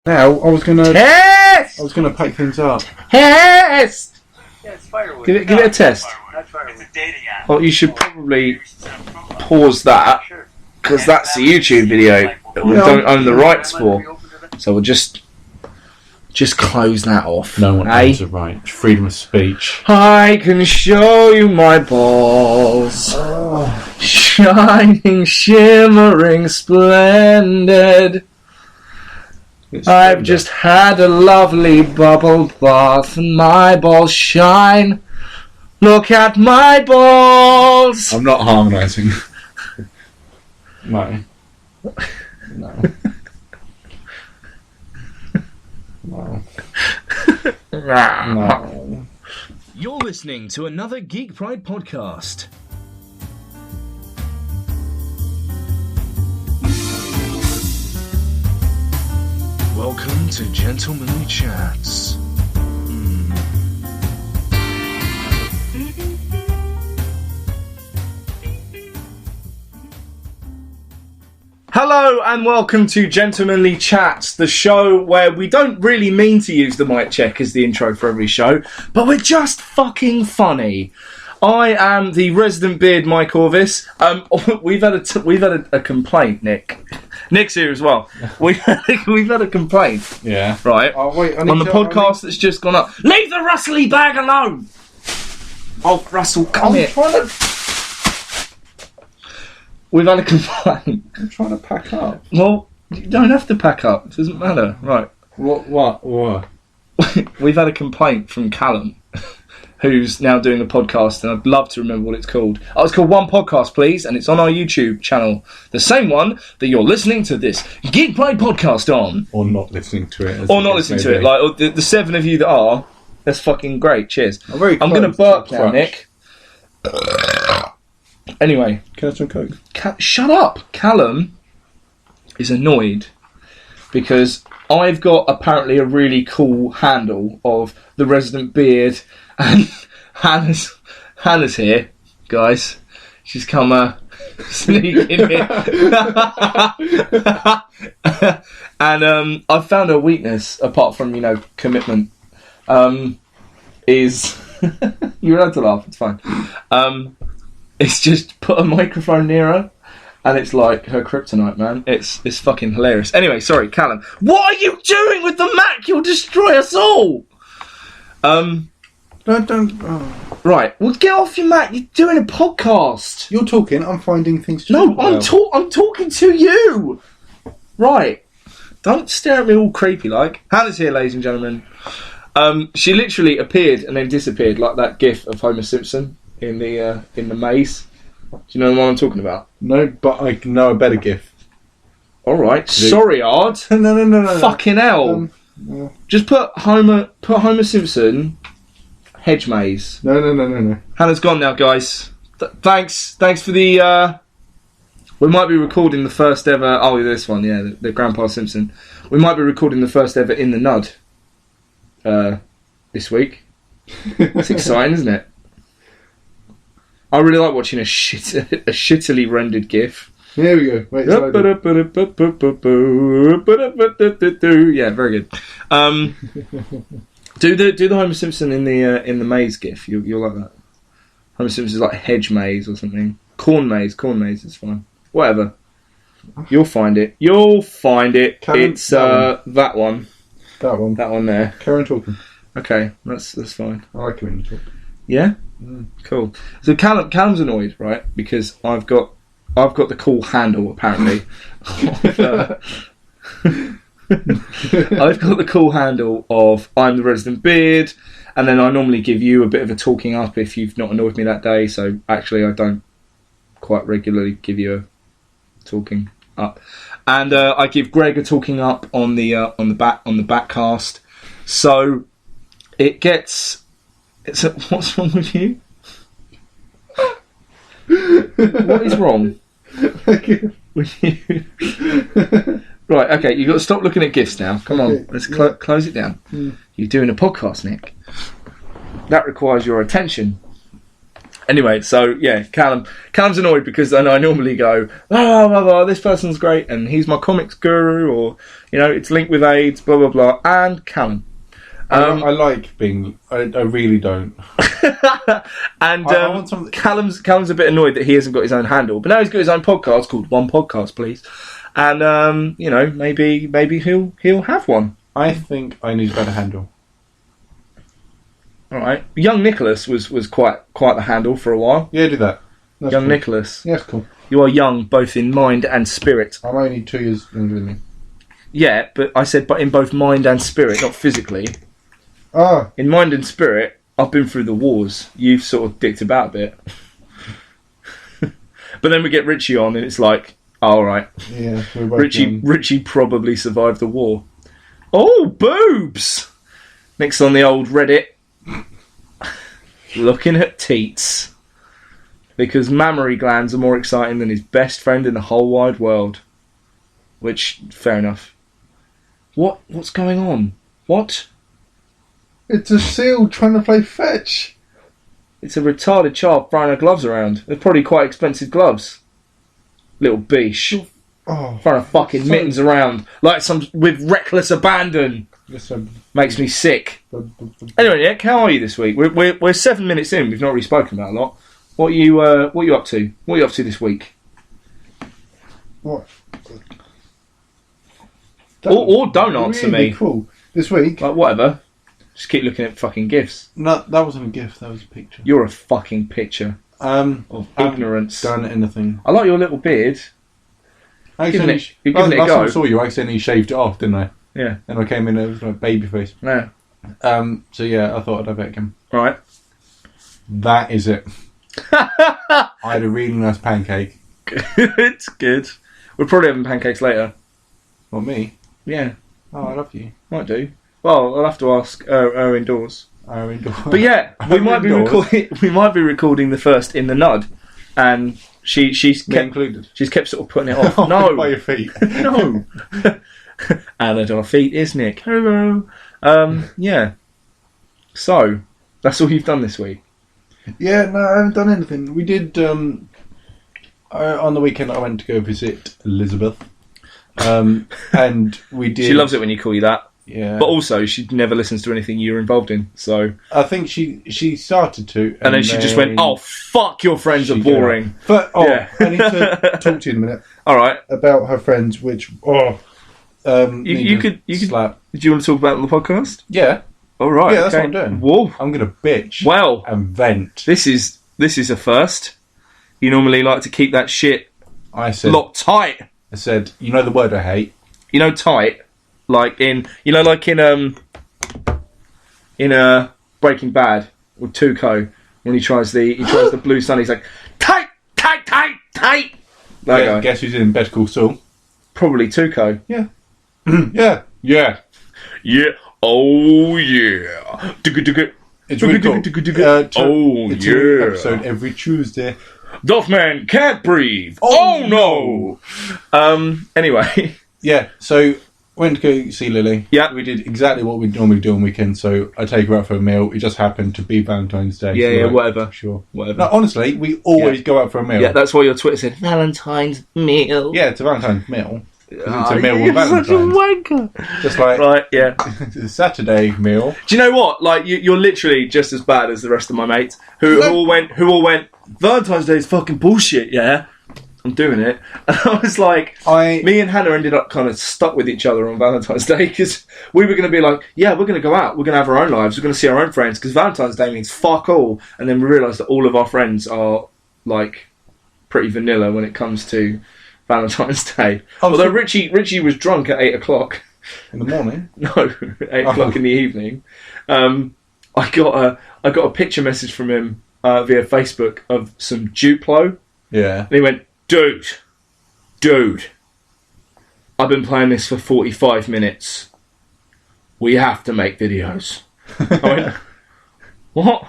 Now, I was gonna pack things up. Test! Yeah, it's firewood. Give it a test. That's firewood. It's a dating app. Well, you should probably pause that, because that's the YouTube video that we don't own the rights for. So we'll just close that off. No one owns the right. Freedom of speech. I can show you my balls. Shining, shimmering, splendid. I've just had a lovely bubble bath and my balls shine. Look at my balls. I'm not harmonising. No. No. No. No. You're listening to another Geek Pride podcast. Welcome to Gentlemanly Chats. Hello and welcome to Gentlemanly Chats, the show where we don't really mean to use the mic check as the intro for every show, but we're just fucking funny. I am the resident beard Mike Orvis. We've had a complaint, Nick. Nick's here as well. We've had a complaint. Yeah. Right. Oh wait, on the podcast that's just gone up. Leave the Rustly bag alone. Oh, Russell, come here. We've had a complaint. I'm trying to pack up. Well, you don't have to pack up. It doesn't matter. Right. What? We've had a complaint from Callum, who's now doing a podcast, and I'd love to remember what it's called. Oh, it's called One Podcast, Please, and it's on our YouTube channel. The same one that you're listening to this Geek Pride podcast on. Or not listening to it. Or not listening to it. Like the 7 of you that are, that's fucking great. Cheers. I'm going to burp now, Nick. Anyway. Can I have some Coke? Shut up. Callum is annoyed because I've got apparently a really cool handle of the Resident Beard, and Hannah's here, guys. She's come sneak in here. And I've found her weakness, apart from, commitment, is... You're allowed to laugh, it's fine. It's just put a microphone near her, and it's like her kryptonite, man. It's fucking hilarious. Anyway, sorry, Callum. What are you doing with the Mac? You'll destroy us all. Don't. Oh. Right. Well, get off your Mac. You're doing a podcast. You're talking. I'm finding things to No, talk I'm talking to you. Right. Don't stare at me all creepy like. Hannah's here, ladies and gentlemen. She literally appeared and then disappeared like that GIF of Homer Simpson in the maze. Do you know the one I'm talking about? No, but I know a better GIF. All right. Sorry, Ard. No. Fucking hell. No. Just put Homer Simpson hedge maze. No. Hannah's gone now, guys. Thanks for the. We might be recording the first ever. Oh, this one, yeah, the Grandpa Simpson. We might be recording the first ever In the Nud. This week. It's exciting, isn't it? I really like watching a shittily rendered GIF. Here we go. Wait, yeah, very good. Do the Homer Simpson in the maze GIF. You'll like that. Homer Simpson's like hedge maze or something. Corn maze is fine. Whatever. You'll find it. It's that one. That one there. Carry on talking. Okay, that's fine. I like it when you talk. Yeah? Cool. So Callum's annoyed, right? Because I've got the cool handle, apparently. I've got the cool handle of I'm the Resident Beard, and then I normally give you a bit of a talking up if you've not annoyed me that day, so actually I don't quite regularly give you a talking up. And I give Greg a talking up on the backcast. So it gets... what's wrong with you? What is wrong with you? Right, okay, you've got to stop looking at GIFs now. Come on, let's close it down. You're doing a podcast, Nick. That requires your attention. Anyway, so yeah, Callum's annoyed because I normally go, blah, blah, blah, this person's great and he's my comics guru, or it's linked with AIDS, blah blah blah, and Callum. I like being. I really don't. And I want something. Callum's a bit annoyed that he hasn't got his own handle, but now he's got his own podcast called One Podcast, Please. And maybe he'll have one. I think I need a better handle. All right, Young Nicholas was quite the handle for a while. Yeah, do that. That's Young cool. Nicholas. Yeah, that's cool. You are young both in mind and spirit. I'm only 2 years younger than you. Yeah, but I said but in both mind and spirit, not physically. Ah, In mind and spirit, I've been through the wars. You've sort of dicked about a bit. But then we get Richie on and it's like, all right, yeah. We're both young. Richie probably survived the war. Oh, boobs! Nick's on the old Reddit. Looking at teats. Because mammary glands are more exciting than his best friend in the whole wide world. Which, fair enough. What's going on? What? It's a seal trying to play fetch. It's a retarded child throwing her gloves around. They're probably quite expensive gloves. Little biche. Oh, Throwing her fucking so- mittens around like some with reckless abandon. listen. Makes me sick. Anyway, Nick, how are you this week? We're 7 minutes in. We've not really spoken about a lot. What are you up to? What are you up to this week? What? Or don't answer really me. Cool. This week. Like whatever. Just keep looking at fucking gifs. No, that wasn't a gift. That was a picture. You're a fucking picture of ignorance. Done anything? I like your little beard. I Giving accidentally- it- you're giving it a last time go. I saw you, I accidentally shaved it off, didn't I? Yeah. And I came in, it was like baby face. No. So yeah, I thought I'd have it again. Right. That is it. I had a really nice pancake. Good. Good. We're probably having pancakes later. Not me. Yeah. Oh, I love you. Might do. Well, I'll have to ask her indoors. I'm indoors. But yeah, we I'm might be indoors. recording the first in the nud, and she's Me kept included. sort of putting it off. By No, your feet. no. And at our feet is Nick. Hello. Yeah. So that's all you've done this week. Yeah, no, I haven't done anything. We did, on the weekend I went to go visit Elizabeth. And we did... She loves it when you call you that, Yeah. but also she never listens to anything you're involved in. So I think she started to. and then she just went, "Oh fuck, your friends are she gave up. boring." But, Yeah. I need to talk to you in a minute All right. about her friends, which, You could. slap. Do you want to talk about it on the podcast? Yeah, All right. Yeah, that's okay. what I'm doing. Whoa. I'm going to bitch Well, and vent. this is a first. You normally like to keep that shit I said, locked tight. I said, you know the word I hate? You know, tight, like in Breaking Bad with Tuco when he tries the blue sun. He's like tight. That guy. Guess who's in Better Call Saul? Probably Tuco. Yeah. Yeah. Yeah. Oh yeah. It's really cool. Oh it's an yeah. episode every Tuesday. Duffman can't breathe. Oh no. Anyway. Yeah, so went to go see Lily. Yeah. We did exactly what we normally do on weekends. So I take her out for a meal. It just happened to be Valentine's Day. Yeah, so yeah, like, whatever. Sure. Whatever. No, honestly, we always go out for a meal. Yeah, that's why your Twitter said Valentine's meal. Yeah, it's a Valentine's meal. It's Oh, a meal you're with such a Valentine's. wanker. Just like Right, yeah. it's a Saturday meal. Do you know what? Like you're literally just as bad as the rest of my mates who all went. Valentine's Day is fucking bullshit. Yeah, I'm doing it. And I was like, me and Hannah ended up kind of stuck with each other on Valentine's Day because we were going to be like, yeah, we're going to go out, we're going to have our own lives, we're going to see our own friends because Valentine's Day means fuck all. And then we realised that all of our friends are like pretty vanilla when it comes to Valentine's Day. Although Richie was drunk at 8 o'clock. In the morning? No, 8 o'clock in the evening. I got a picture message from him via Facebook of some Duplo. Yeah. And he went, Dude, I've been playing this for 45 minutes. We have to make videos. I went, what?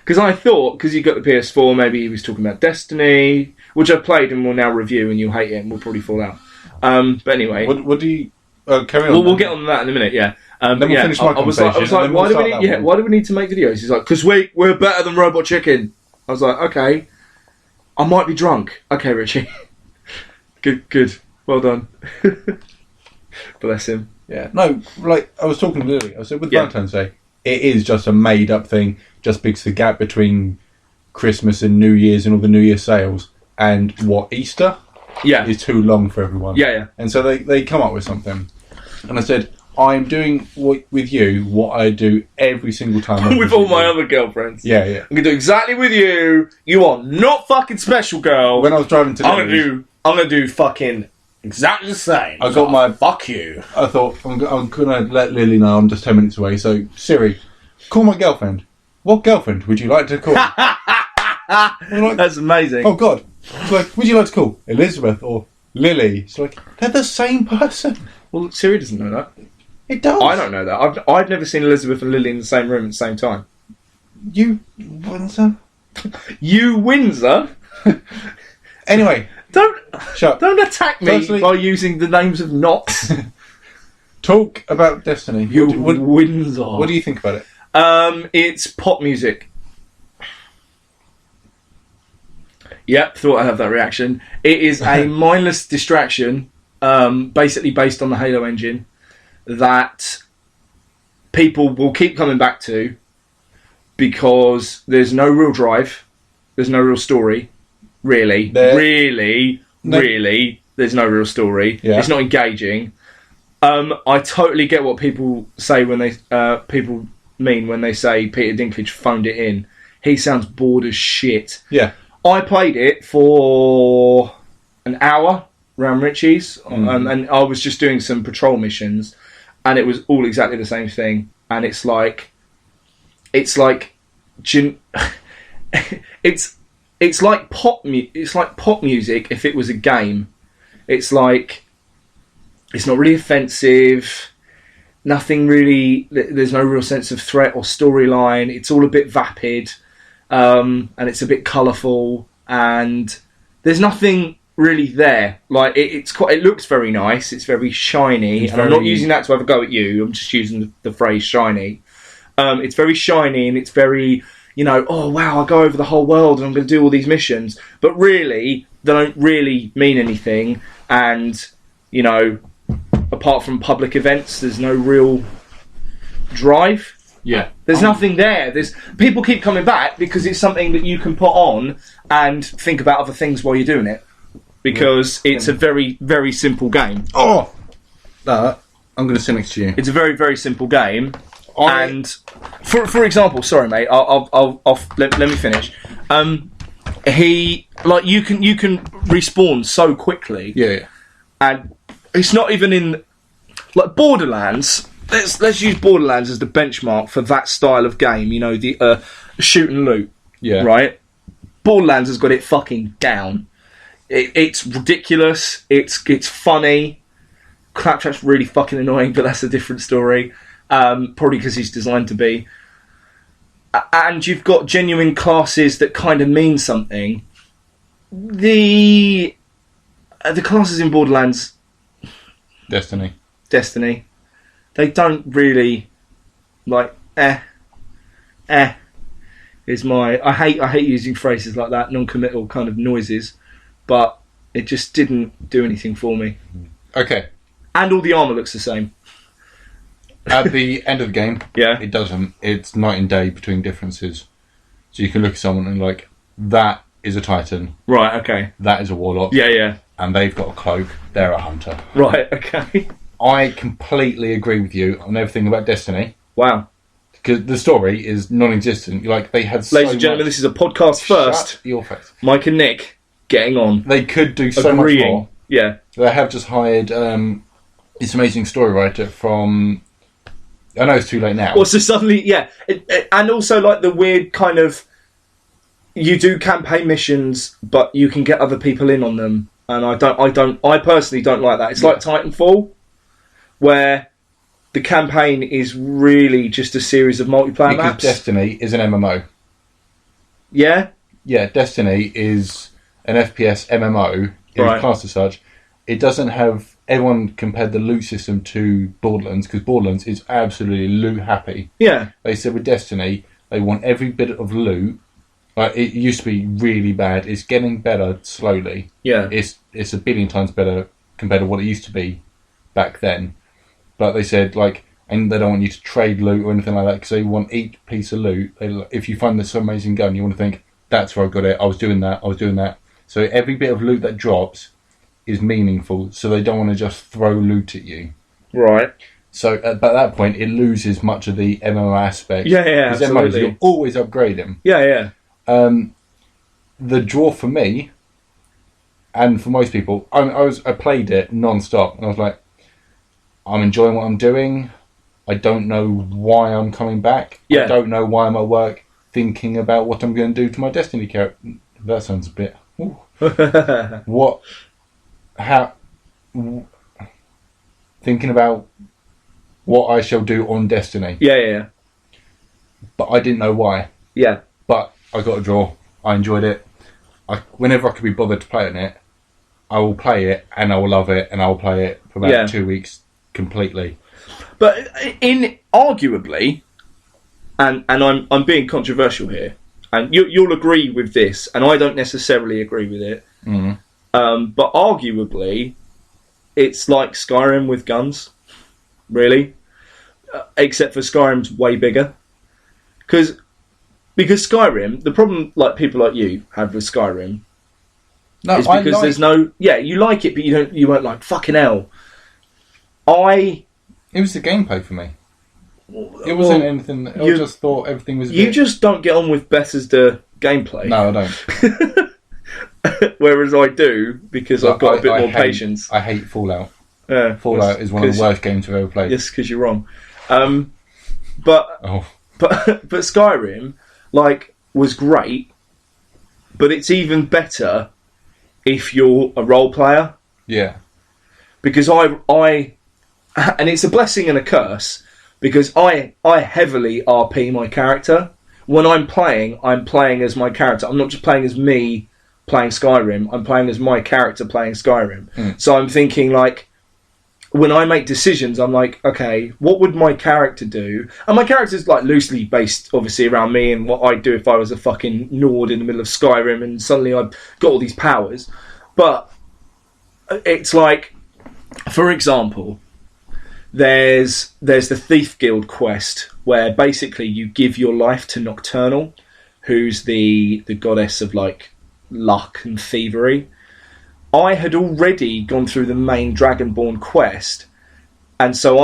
Because I thought, because you got the PS4, maybe he was talking about Destiny, which I played and will now review, and you'll hate it and we'll probably fall out. But anyway. What do you... carry on. We'll get on that in a minute, yeah. Then we'll finish my I was like, conversation, and then why we'll do we start need? that Yeah, one. why do we need to make videos? He's like, because we're better than Robot Chicken. I was like, okay, I might be drunk. Okay, Richie. Good. Well done. Bless him. Yeah. No, like, I was talking to Lily. I said, with Yeah. Valentine's Day, it is just a made-up thing, just because the gap between Christmas and New Year's and all the New Year sales and Easter Yeah. is too long for everyone. Yeah. And so they come up with something. And I said, I'm doing with you what I do every single time. With all my other girlfriends. Yeah. I'm going to do exactly with you. You are not fucking special, girl. When I was driving to I'm Lily's, gonna do fucking exactly the same. I got my... Fuck you. I thought, I'm going to let Lily know I'm just 10 minutes away. So, Siri, call my girlfriend. What girlfriend would you like to call? I'm like, That's amazing. oh, God. It's like, would you like to call Elizabeth or Lily? It's like, they're the same person. Well, Siri doesn't know that. It does. I don't know that. I've never seen Elizabeth and Lily in the same room at the same time. You... Windsor? You Windsor? Anyway, Don't shut. don't attack me Firstly- by using the names of knots. Talk about Destiny. You What Windsor. do you think about it? It's pop music. Yep, thought I'd have that reaction. It is a mindless distraction, basically based on the Halo engine, that people will keep coming back to because there's no real drive, there's no real story, really, there's no real story. Yeah. It's not engaging. I totally get what people say when they people mean when they say Peter Dinklage phoned it in. He sounds bored as shit. Yeah. I played it for an hour around Richie's, and I was just doing some patrol missions, and it was all exactly the same thing. And it's like it's like pop music if it was a game. It's like it's not really offensive. Nothing really. There's no real sense of threat or storyline. It's all a bit vapid. And it's a bit colourful, and there's nothing really there. Like it looks very nice. It's very shiny, and I'm not using that to have a go at you. I'm just using the phrase shiny. It's very shiny, and it's very, oh wow, I go over the whole world and I'm going to do all these missions. But really, they don't really mean anything. And apart from public events, there's no real drive. Yeah. There's nothing there. People keep coming back because it's something that you can put on and think about other things while you're doing it. Because it's a very, very simple game. Oh! That, I'm going to sit next to you. It's a very, very simple game. And, for example, sorry mate, I'll let me finish. You can respawn so quickly. Yeah. And it's not even in... Like, Borderlands... Let's use Borderlands as the benchmark for that style of game. The shoot and loot. Yeah. Right? Borderlands has got it fucking down. It's ridiculous. It's funny. Claptrap's really fucking annoying, but that's a different story. Probably because he's designed to be. And you've got genuine classes that kind of mean something. The classes in Borderlands... Destiny. They don't really is my I hate using phrases like that, non-committal kind of noises, but it just didn't do anything for me. Okay. And all the armour looks the same. At the end of the game, Yeah. it doesn't. It's night and day between differences. So you can look at someone and that is a Titan, Right, okay. that is a Warlock, Yeah. and they've got a cloak, they're a Hunter. Right, okay. I completely agree with you on everything about Destiny. Wow. Because the story is non-existent. They had so Ladies and gentlemen, much... this is a podcast first. Shut your face. Mike and Nick getting on. They could do so agreeing. much more. Yeah. They have just hired this amazing story writer from... I know it's too late now. Well, so suddenly, yeah. And also, the weird kind of... You do campaign missions, but you can get other people in on them. And I personally don't like that. It's like Titanfall, where the campaign is really just a series of multiplayer because maps. Destiny is an MMO. Yeah? Yeah, Destiny is an FPS MMO. It Right. is classed as such. It doesn't have... Everyone compared the loot system to Borderlands, because Borderlands is absolutely loot happy. Yeah. They said with Destiny, they want every bit of loot Like, it used to be really bad. It's getting better slowly. Yeah. It's a billion times better compared to what it used to be back then. But they said, like, and they don't want you to trade loot or anything like that, because they want each piece of loot. If you find this amazing gun, you want to think, that's where I got it, I was doing that. So every bit of loot that drops is meaningful, so they don't want to just throw loot at you. Right. So at that point, it loses much of the MMO aspect. Yeah, because absolutely. MMOs, you'll always upgrade them. Yeah. The draw for me, and for most people, I played it non-stop, and I was like, I'm enjoying what I'm doing. I don't know why I'm coming back. Yeah. I don't know why I'm at work thinking about what I'm going to do to my Destiny character. That sounds a bit... Ooh. Thinking about what I shall do on Destiny. Yeah. But I didn't know why. Yeah. But I got a draw. I enjoyed it. Whenever I could be bothered to play on it, I will play it, and I will love it, and I will play it for about 2 weeks completely. But arguably, and I'm being controversial here, and you'll agree with this, and I don't necessarily agree with it. Mm. But arguably, it's like Skyrim with guns, really, except for Skyrim's way bigger. Because Skyrim, the problem like people like you have with Skyrim is because there's no... Yeah, you like it, but you weren't like, fucking hell. It was the gameplay for me. It wasn't anything... I just thought everything was... You just don't get on with Bethesda gameplay. No, I don't. Whereas I do, because I've got a bit more patience. I hate Fallout. Yeah, Fallout is one of the worst games I've ever played. Yes, because you're wrong. But Skyrim, like, was great, but it's even better if you're a role player. Yeah. Because I and it's a blessing and a curse, because I heavily RP my character. When I'm playing as my character. I'm not just playing as me playing Skyrim, I'm playing as my character playing Skyrim. Mm. So I'm thinking, like, when I make decisions, I'm like, okay, what would my character do? And my character's like loosely based, obviously, around me and what I'd do if I was a fucking Nord in the middle of Skyrim and suddenly I've got all these powers. But it's like, for example, there's the Thief Guild quest where basically you give your life to Nocturnal, who's the goddess of like luck and thievery. I had already gone through the main Dragonborn quest, and so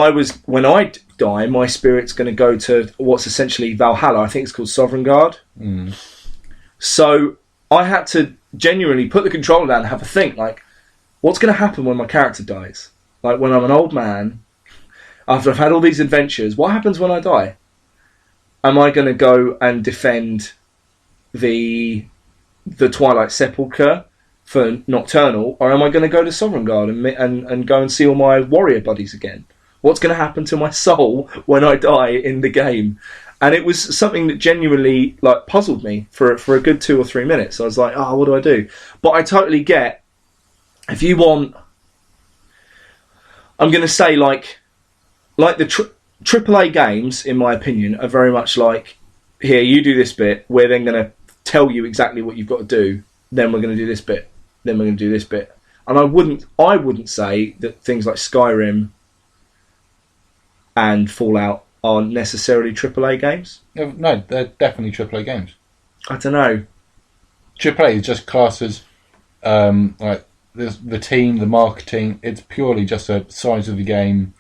when I die, my spirit's going to go to what's essentially Valhalla. I think it's called Sovngarde. Mm. So I had to genuinely put the controller down and have a think, like, what's going to happen when my character dies? Like, when I'm an old man, after I've had all these adventures, what happens when I die? Am I going to go and defend the Twilight Sepulchre for Nocturnal, or am I going to go to Sovngarde and go and see all my warrior buddies again? What's going to happen to my soul when I die in the game? And it was something that genuinely like puzzled me for a good 2 or 3 minutes. I was like, oh, what do I do? But I totally get, if you want, I'm going to say like the AAA games, in my opinion, are very much like, here, you do this bit, we're then going to tell you exactly what you've got to do, then we're going to do this bit, then we're going to do this bit. And I wouldn't say that things like Skyrim and Fallout aren't necessarily AAA games. No, they're definitely AAA games. I don't know. AAA is just classes, like the team, the marketing. It's purely just a size of the game.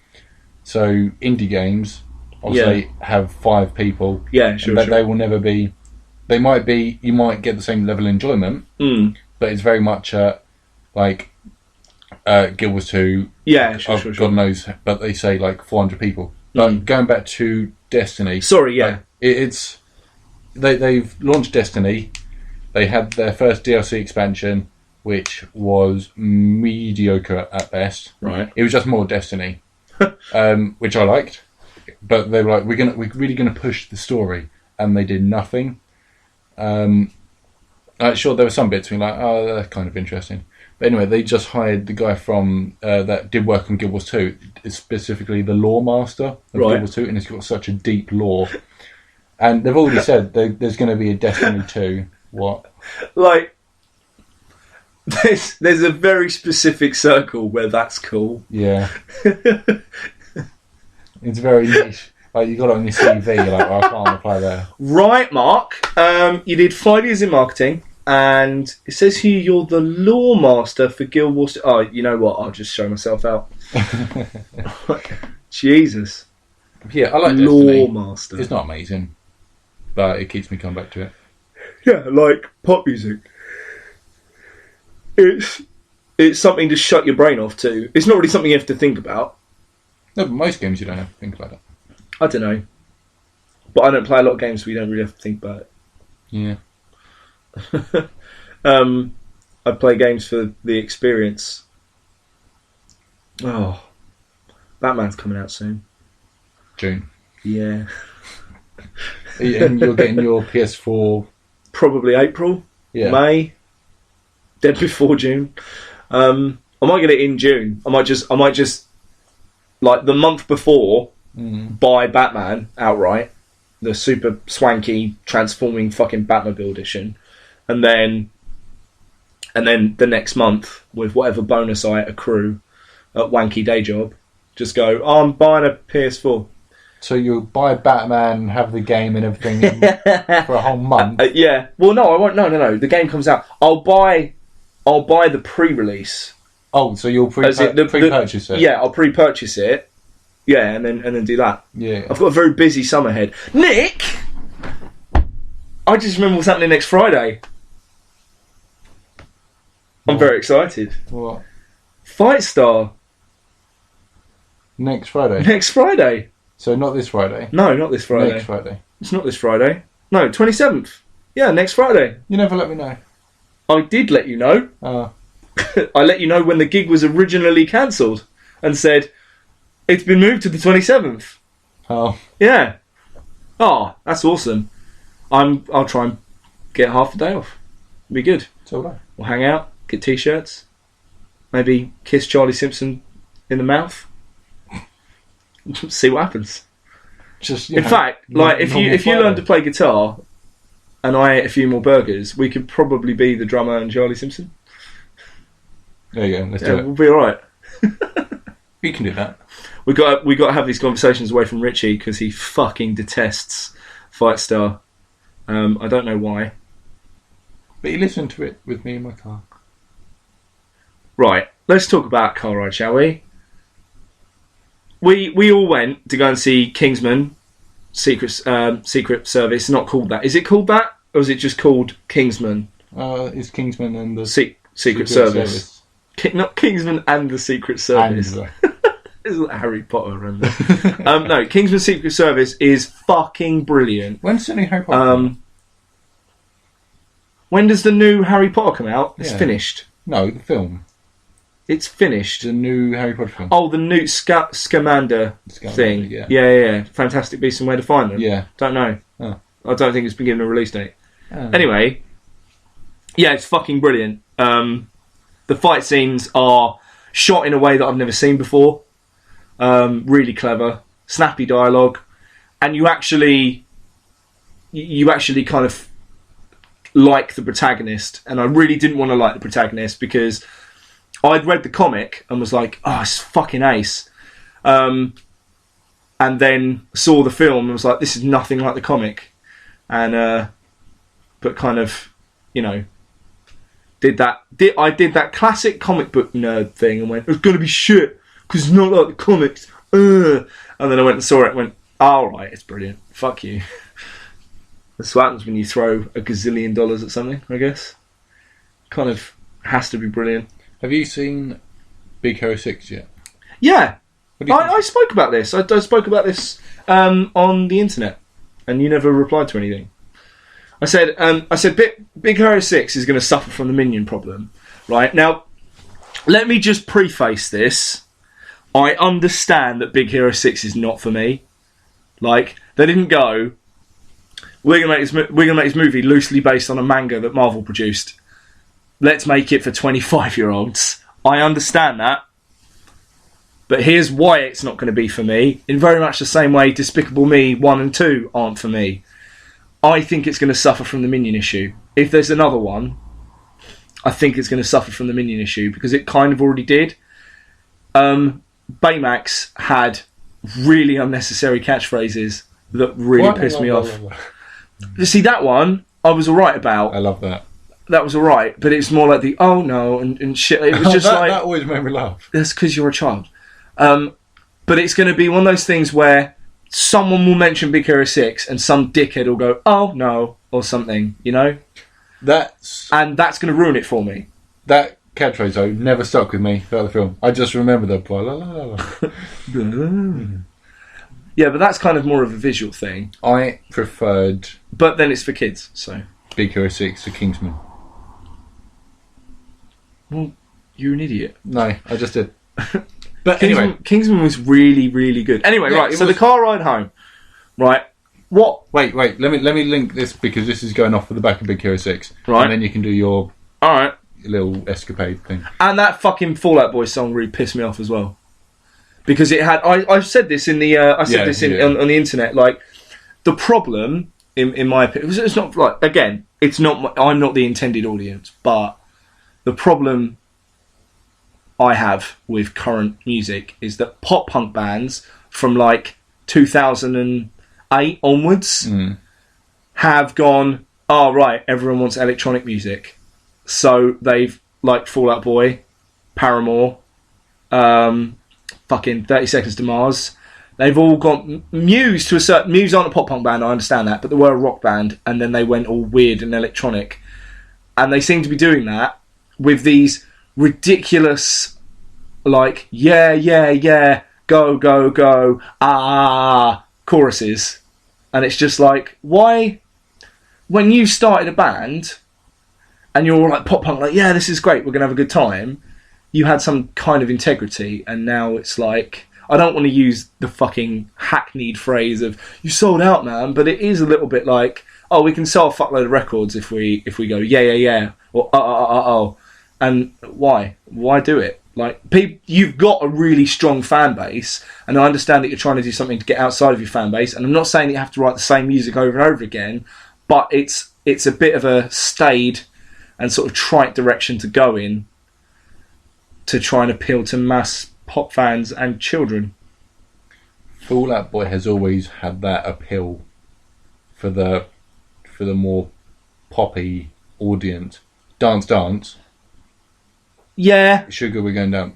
So indie games obviously have 5 people. Yeah, sure. They will never be. They might be. You might get the same level of enjoyment, but it's very much like Guild Wars 2. Yeah, sure. God knows, but they say like 400 people. Like going back to Destiny. Sorry, yeah. It's they've launched Destiny. They had their first DLC expansion, which was mediocre at best. Right. It was just more Destiny, which I liked. But they were like, we're really gonna push the story, and they did nothing. Sure, there were some bits being like, oh, that's kind of interesting. But anyway, they just hired the guy from that did work on Guild Wars 2, specifically the lore master of Guild Wars 2, and he's got such a deep lore. And they've already said there's going to be a Destiny 2. What? Like, there's a very specific circle where that's cool. Yeah. It's very niche. Like, you got it on your CV, you're like, well, I can't apply there. Right, Mark. You did 5 years in marketing, and it says here you're the law master for Guild Wars. Oh, you know what? I'll just show myself out. Jesus. Yeah, I like Law Destiny. master. It's not amazing, but it keeps me coming back to it. Yeah, like pop music. It's something to shut your brain off to. It's not really something you have to think about. No, but most games you don't have to think about it. I don't know. But I don't play a lot of games, so we don't really have to think about Yeah. it. I play games for the experience. Oh. Batman's coming out soon. June. Yeah. And you're getting your PS4. Probably April, Yeah. May. Dead before June. I might get it in June. I might just like the month before buy Batman outright, the super swanky transforming fucking Batmobile edition, and then the next month with whatever bonus I accrue at wanky day job, just go, oh, I'm buying a PS4. So you'll buy Batman, have the game and everything for a whole month. Yeah. Well, no, I won't. No. The game comes out. I'll buy the pre-release. Oh, so you'll pre-purchase it? Yeah, I'll pre-purchase it. Yeah, and then do that. Yeah. I've got a very busy summer ahead. Nick, I just remember what's happening next Friday. I'm very excited. What? Fight Star Next Friday? next Friday. So not this Friday? No, not this Friday. Next Friday. It's not this Friday. No, 27th. Yeah, next Friday. You never let me know. I did let you know. I let you know when the gig was originally cancelled and said, it's been moved to the 27th. Oh. Yeah. Oh, that's awesome. I'll try and get half a day off. It'll be good. It's all right. We'll hang out, get t-shirts, maybe kiss Charlie Simpson in the mouth. See what happens. Just In fact, like if you learn to play guitar and I ate a few more burgers, we could probably be the drummer and Charlie Simpson. There you go. Let's do it. We'll be all right. We can do that. We got to have these conversations away from Richie because he fucking detests Fight Star. I don't know why. But you listen to it with me in my car. Right, let's talk about car ride, shall we? We all went to go and see Kingsman Secret Service. Not called that. Is it called that, or is it just called Kingsman? It's Kingsman and the Secret Service. Not Kingsman and the Secret Service. Isn't that Harry Potter? No, Kingsman Secret Service is fucking brilliant. When's the new Harry Potter? When does the new Harry Potter come out? It's finished. No, the film. It's finished. The new Harry Potter film. Oh, the new Scamander thing. Yeah. Fantastic Beasts and Where to Find Them. Yeah. Don't know. Oh. I don't think it's been given a release date. Anyway, yeah, it's fucking brilliant. The fight scenes are shot in a way that I've never seen before. Really clever, snappy dialogue, and you actually kind of like the protagonist. And I really didn't want to like the protagonist because I'd read the comic and was like, oh, it's fucking ace. And then saw the film and was like, this is nothing like the comic. And but kind of, I did that classic comic book nerd thing and went, it's going to be shit because it's not like the comics. And then I went and saw it and went, all right, it's brilliant. Fuck you. That's what happens when you throw $1 gazillion at something, I guess. Kind of has to be brilliant. Have you seen Big Hero 6 yet? Yeah. What do you think? I spoke about this. I spoke about this on the internet, and you never replied to anything. I said Big Hero 6 is going to suffer from the minion problem. Right? Now, let me just preface this. I understand that Big Hero 6 is not for me. Like, they didn't go, we're going to make this movie loosely based on a manga that Marvel produced. Let's make it for 25-year-olds. I understand that. But here's why it's not going to be for me. In very much the same way Despicable Me 1 and 2 aren't for me. I think it's going to suffer from the minion issue. if there's another one, I think it's going to suffer from the Minion issue because it kind of already did. Baymax had really unnecessary catchphrases that really pissed me off. See, that one I was alright about. I love that. That was alright, but it's more like the oh no and shit. It was just that always made me laugh. That's because you're a child. But it's going to be one of those things where someone will mention Big Hero 6 and some dickhead will go, oh no, or something, you know? And that's going to ruin it for me. That catchphrase, though, never stuck with me throughout the film. I just remember the blah, blah, blah, blah. Yeah, but that's kind of more of a visual thing. I preferred... But then it's for kids, so... Big Hero 6 to Kingsman. Well, you're an idiot. No, I just did. But anyway... Kingsman was really, really good. Anyway, yeah, right, so the car ride home. Right, what... Wait, let me link this because this is going off for the back of Big Hero 6. Right. And then you can do your... Alright. Little escapade thing. And that fucking Fall Out Boy song really pissed me off as well. Because it had... I said this in the... on the internet, like, the problem, in my opinion... It's not, like, again, it's not... I'm not the intended audience, but the problem I have with current music is that pop punk bands from, like, 2008 onwards have gone, oh, right, everyone wants electronic music. So they've, like, Fall Out Boy, Paramore, fucking 30 Seconds to Mars. They've all got Muse to a certain... Muse aren't a pop punk band, I understand that, but they were a rock band, and then they went all weird and electronic. And they seem to be doing that with these ridiculous, like, yeah, go, choruses. And it's just like, why... When you started a band... and you're all like pop punk, like, yeah, this is great, we're going to have a good time, you had some kind of integrity, and now it's like, I don't want to use the fucking hackneyed phrase of, you sold out, man, but it is a little bit like, oh, we can sell a fuckload of records if we go, yeah, or oh. And why? Why do it? Like, you've got a really strong fan base, and I understand that you're trying to do something to get outside of your fan base, and I'm not saying that you have to write the same music over and over again, but it's a bit of a staid and sort of trite direction to go in to try and appeal to mass pop fans and children. Fall Out Boy has always had that appeal for the more poppy audience. Dance. Yeah. Sugar We're Going Down.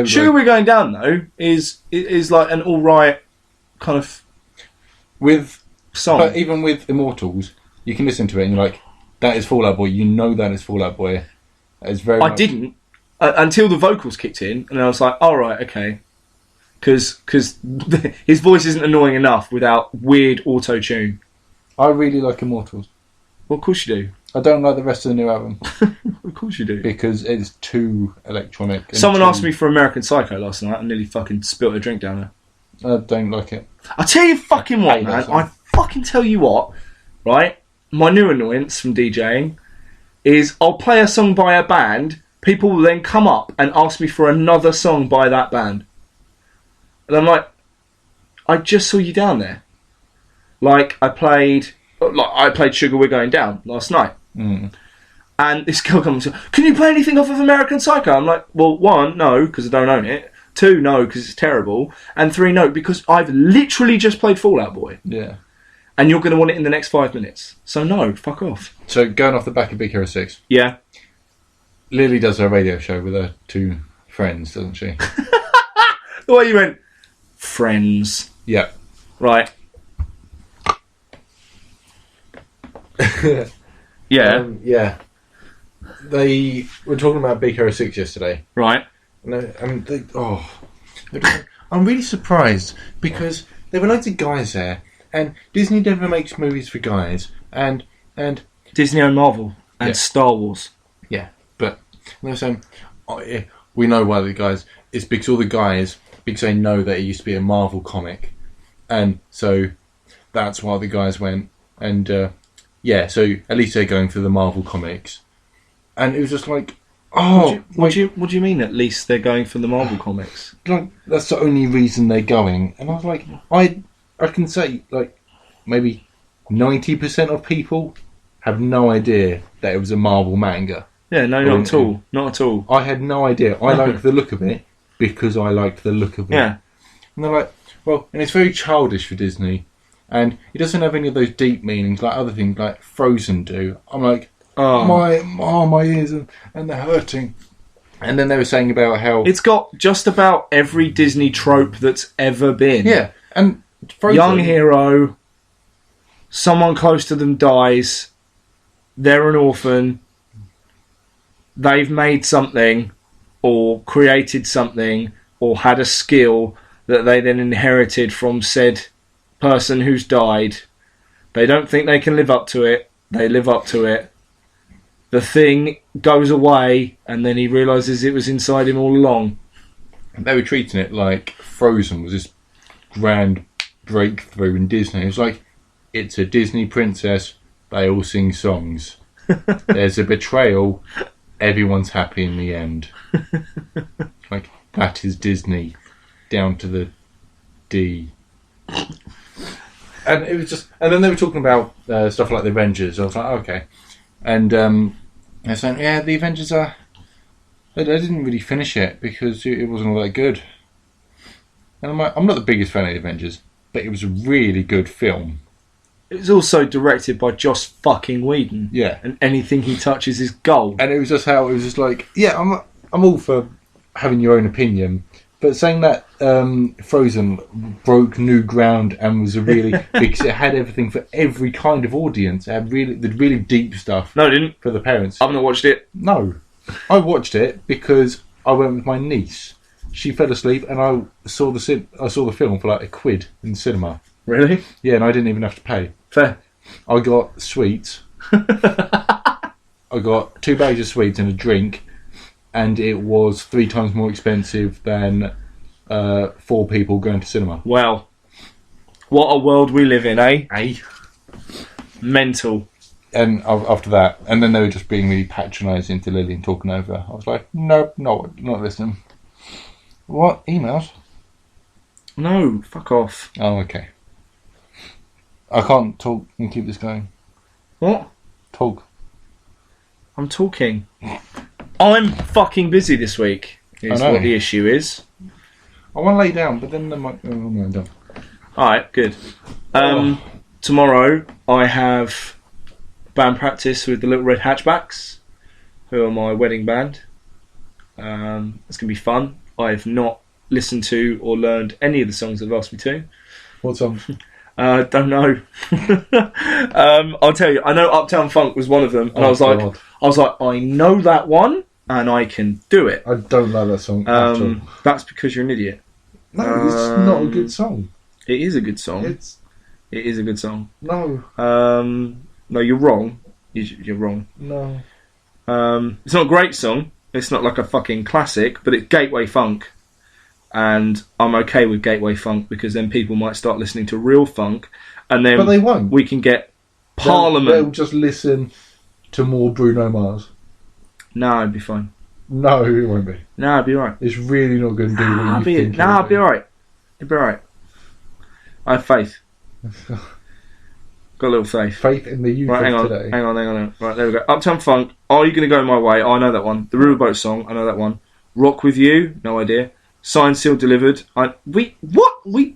Sugar We're Going Down, though, is like an alright kind of with song. But even with Immortals, you can listen to it and you're like, that is Fall Out Boy. You know that is Fall Out Boy. It's very. I didn't until the vocals kicked in, and I was like, "All right, okay," because his voice isn't annoying enough without weird auto tune. I really like Immortals. Well, of course you do. I don't like the rest of the new album. Of course you do. Because it's too electronic. Someone asked me for American Psycho last night and nearly fucking spilt a drink down there. I don't like it. I tell you fucking what, man. I fucking tell you what, right? My new annoyance from DJing is I'll play a song by a band, people will then come up and ask me for another song by that band. And I'm like, I just saw you down there. Like, I played Sugar We're Going Down last night. And this girl comes and says, can you play anything off of American Psycho? I'm like, well, 1, no, because I don't own it. 2, no, because it's terrible. And 3, no, because I've literally just played Fall Out Boy. Yeah. And you're going to want it in the next 5 minutes. So no, fuck off. So going off the back of Big Hero 6. Yeah. Lily does her radio show with her 2 friends, doesn't she? The way you went, friends. Yeah. Right. Yeah. Yeah. They were talking about Big Hero 6 yesterday. Right. I'm really surprised because there were loads of guys there, and Disney never makes movies for guys, and Disney and Marvel and Yeah. Star Wars. Yeah, but they were saying, we know why the guys. It's because all the guys, because they know that it used to be a Marvel comic, and so that's why the guys went. And so at least they're going for the Marvel comics, and it was just like, What do you mean? At least they're going for the Marvel comics. like that's the only reason they're going. And I was like, I can say like maybe 90% of people have no idea that it was a Marvel manga. Yeah, no, not at all. Not at all. I had no idea. I liked the look of it because I liked the look of it. Yeah. And they're like, well, and it's very childish for Disney. And it doesn't have any of those deep meanings like other things like Frozen do. I'm like, my ears and they're hurting. And then they were saying about how... It's got just about every Disney trope that's ever been. Yeah, and Frozen... Young hero, someone close to them dies, they're an orphan, they've made something, or created something, or had a skill that they then inherited from said person who's died. They don't think they can live up to it, they live up to it. The thing goes away, and then he realises it was inside him all along. They were treating it like Frozen was this grand breakthrough in Disney. It was like, it's a Disney princess, they all sing songs. There's a betrayal, everyone's happy in the end. Like, that is Disney, down to the D. And it was just... And then they were talking about stuff like the Avengers. I was like, okay. And... they're saying, yeah, the Avengers are... They didn't really finish it because it wasn't all that good. And I'm like, I'm not the biggest fan of the Avengers, but it was a really good film. It was also directed by Joss fucking Whedon. Yeah. And anything he touches is gold. And it was just how it was just like, yeah, I'm all for having your own opinion, but saying that Frozen broke new ground and was a really... because it had everything for every kind of audience. It had the really deep stuff. No, it didn't. For the parents. I've not watched it. No. I watched it because I went with my niece. She fell asleep and I saw the film for like £1 in the cinema. Really? Yeah, and I didn't even have to pay. Fair. I got sweets. I got 2 bags of sweets and a drink, and it was 3 times more expensive than 4 people going to cinema. Well, what a world we live in, eh? Eh? Mental. And after that, and then they were just being really patronising to Lily and talking over her. I was like, nope, not listening. What? Emails? No, fuck off. Oh, okay. I can't talk and keep this going. What? Talk. I'm talking. I'm fucking busy this week, is I know. what the issue is. I want to lay down, but then I'm done. Alright, good. Tomorrow I have band practice with the Little Red Hatchbacks, who are my wedding band. It's going to be fun. I've not listened to or learned any of the songs they've asked me to. What song? Don't know. I'll tell you. I know Uptown Funk was one of them, and I was like, I know that one, and I can do it. I don't like that song at all. That's because you're an idiot. No, it's not a good song. It is a good song. It is a good song. No. No, you're wrong. You're wrong. No. It's not a great song. It's not like a fucking classic, but it's gateway funk. And I'm okay with gateway funk because then people might start listening to real funk, and then but they won't. We can get Parliament. They'll just listen to more Bruno Mars. No, it'd be fine. No, it won't be. No, it'd be alright. It's really not going to do what you think. No, it'd be alright. It'd be alright. I have faith. Got a little faith. Faith in the youth of today. Hang on. Right, there we go. Uptown Funk. Are You Gonna Go My Way? Oh, I know that one. The Riverboat Song. I know that one. Rock With You. No idea. Signed, Sealed, Delivered. We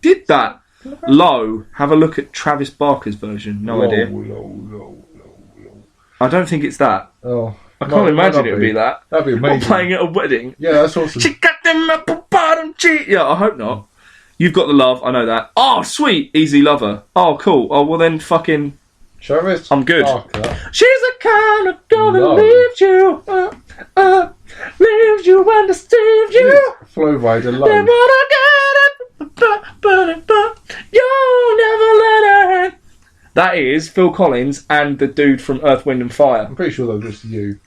did that. Low. Have a look at Travis Barker's version. No idea. Low. I don't think it's that. Oh, I can't imagine it would be that. That'd be amazing. Or playing at a wedding. Yeah, that's awesome. She got them apple bottom cheek. Yeah, I hope not. You've Got the Love. I know that. Oh, sweet. Easy Lover. Oh, cool. Oh, well then fucking... Travis I'm good. Barker. She's the kind of girl that No. leaves you. Leaves you and deceives you. Flow Rider Low. Never get it, you'll never let her in. That is Phil Collins and the dude from Earth, Wind and Fire. I'm pretty sure that was just you.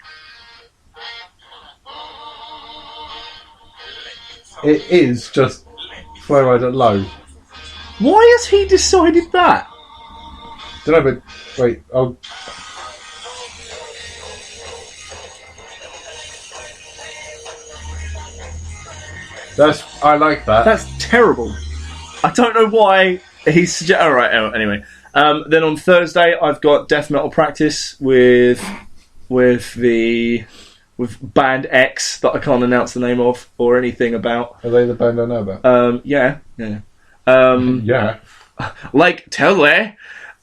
It is just Flow Rider Low. Why has he decided that? Don't know, but wait, I like that. That's terrible. I don't know why he's... Alright, anyway. Then on Thursday, I've got death metal practice with Band X that I can't announce the name of or anything about. Are they the band I know about? Yeah. Yeah. Like Telly.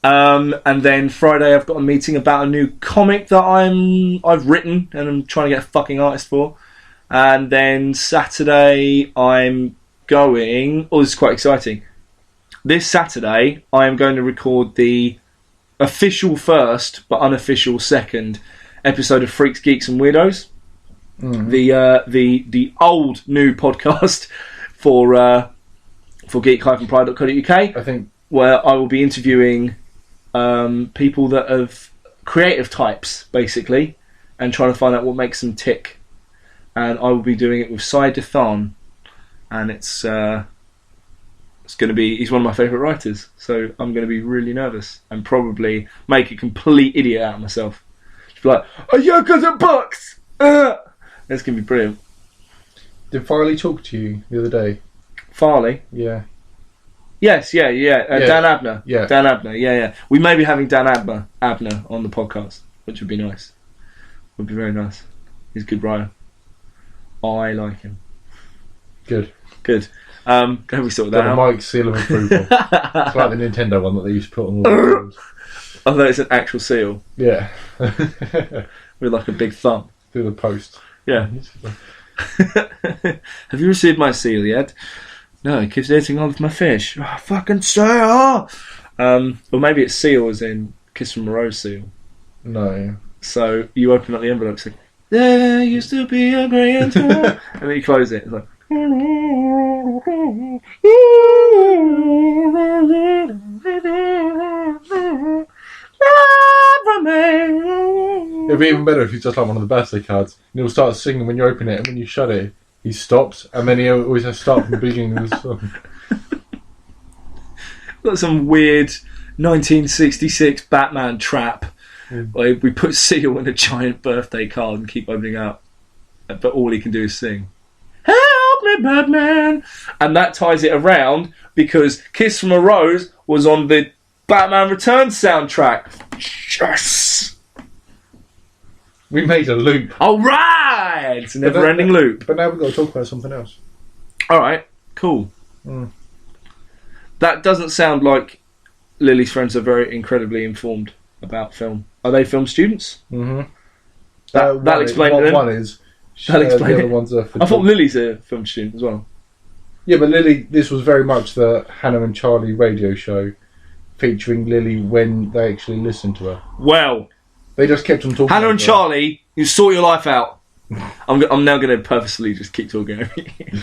And then Friday, I've got a meeting about a new comic that I've written and I'm trying to get a fucking artist for. And then Saturday, I'm going. Oh, this is quite exciting. This Saturday, I am going to record the official first, but unofficial second episode of Freaks, Geeks and Weirdos. The old new podcast for geek-pride.co.uk. I think where I will be interviewing people that have creative types, basically, and trying to find out what makes them tick. And I will be doing it with Cy Dethan, and it's going to be. He's one of my favourite writers, so I'm going to be really nervous and probably make a complete idiot out of myself. Just be like, "Are you got the books?" It's going to be brilliant. Did Farley talk to you the other day? Farley? Yeah. Yes, yeah. Dan Abner. Yeah. Dan Abner, yeah. We may be having Dan Abner on the podcast, which would be nice. Would be very nice. He's a good writer. I like him. Good. Have we sorted that Got out? a Mike's seal of approval. It's like the Nintendo one that they used to put on all the walls. I thought it's an actual seal Yeah. with like a big thumb. Through the post. Yeah. Have you received my seal yet? No, it keeps eating all of my fish. Oh, fucking seal! Or maybe it's seal as in Kiss from a Rose seal. No. So you open up the envelope and say, there used to be a grand tour. And then you close it. It's like, It'd be even better if he's just like one of the birthday cards. And he'll start singing when you open it, and when you shut it, he stops, and then he always has to start from the beginning of the song. got some weird 1966 Batman trap. Where we put Seal in a giant birthday card and keep opening up, but all he can do is sing, "Help me, Batman!" And that ties it around because "Kiss from a Rose" was on the Batman Returns soundtrack. Yes! We made a loop. Alright! It's a never-ending loop. But now we've got to talk about something else. Alright, cool. That doesn't sound like Lily's friends are very incredibly informed about film. Are they film students? Mm-hmm. That'll explain it then. One is. That'll explain the it. other ones are for I thought Lily's a film student as well. Yeah, but Lily, this was very much the Hannah and Charlie radio show featuring Lily when they actually listened to her. Well, They just kept on talking. Hannah over and her. Charlie, you sort your life out. I'm now going to purposely just keep talking over you.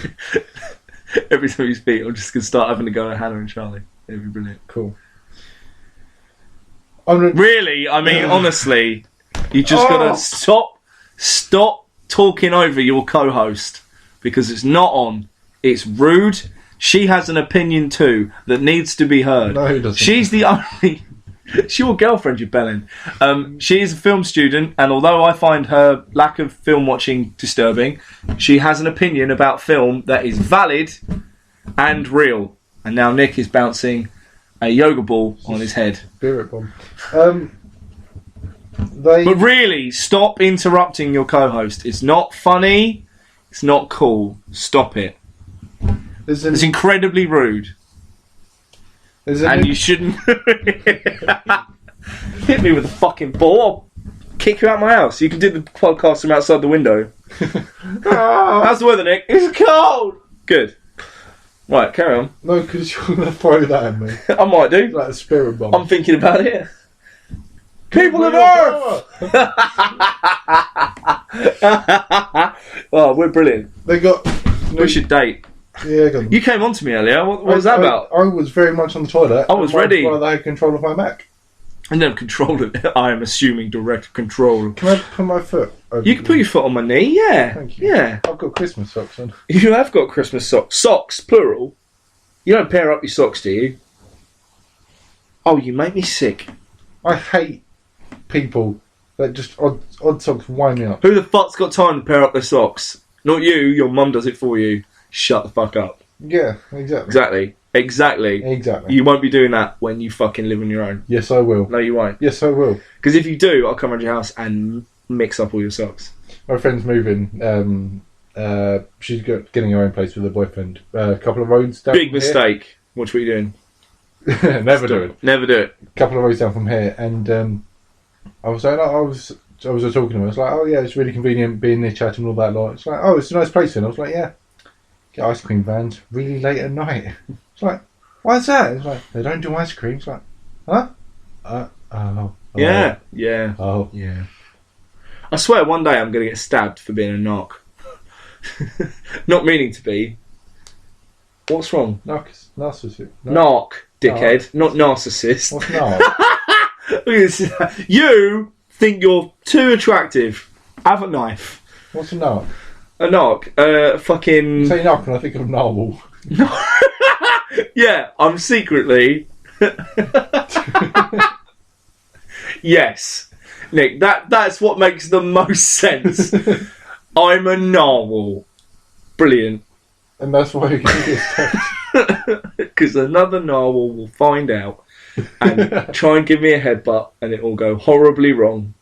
Every time you speak, I'm just going to start having to go at Hannah and Charlie. It'd be brilliant. Cool. Really? I mean, honestly, you just got to stop talking over your co-host because it's not on. It's rude. She has an opinion too that needs to be heard. No, he doesn't. She's the only... She's your girlfriend, you bellend. She is a film student, and although I find her lack of film watching disturbing, she has an opinion about film that is valid and real. And now Nick is bouncing a yoga ball on his head. Spirit bomb. But really, stop interrupting your co-host. It's not funny. It's not cool. Stop it. It's incredibly rude. And you shouldn't hit me with a fucking ball. I'll kick you out my house. You can do the podcast from outside the window. How's the weather, Nick? It's cold. Good. Right, carry on. No, because you're going to throw that at me. I might do. Like a spirit bomb. I'm thinking about it. People of Earth! Oh, we're brilliant. They got... We should date. Yeah, got them. You came on to me earlier. What was that about? I was very much on the toilet. I was ready. While I had control of my Mac. I don't have control of it. I am assuming direct control. Can I put my foot over You can put your foot on my knee, yeah. Thank you. Yeah. I've got Christmas socks on. You have got Christmas socks. Socks, plural. You don't pair up your socks, do you? Oh, you make me sick. I hate people that just odd socks wind me up. Who the fuck's got time to pair up their socks? Not you, your mum does it for you. Shut the fuck up. Yeah, exactly. Exactly. Exactly. Exactly. You won't be doing that when you fucking live on your own. Yes, I will. No, you won't. Yes, I will. Because if you do, I'll come around your house and mix up all your socks. My friend's moving. She's getting her own place with her boyfriend. A couple of roads down. Big from mistake. What are you doing? Here. Never do it. Never do it. A couple of roads down from here, and I was like, I was talking to her. I was like, oh yeah, it's really convenient being near Chatham and all that lot. It's like, oh, it's a nice place. And I was like, yeah, get ice cream vans really late at night. It's like, why's that? It's like, they don't do ice cream. It's like, huh? Oh. Yeah. Oh yeah. I swear one day I'm going to get stabbed for being a narc. Not meaning to be. What's wrong? Narcissist. Narc, dickhead. Not narcissist. What's narc? Look at this. You think you're too attractive. Have a knife. What's a narc? A narc. Fucking... You say narc and I think of narwhal. Yeah, I'm secretly... Yes. Nick, that's what makes the most sense. I'm a narwhal. Brilliant. And that's why you can get stabbed. Because another narwhal will find out and try and give me a headbutt and it will go horribly wrong.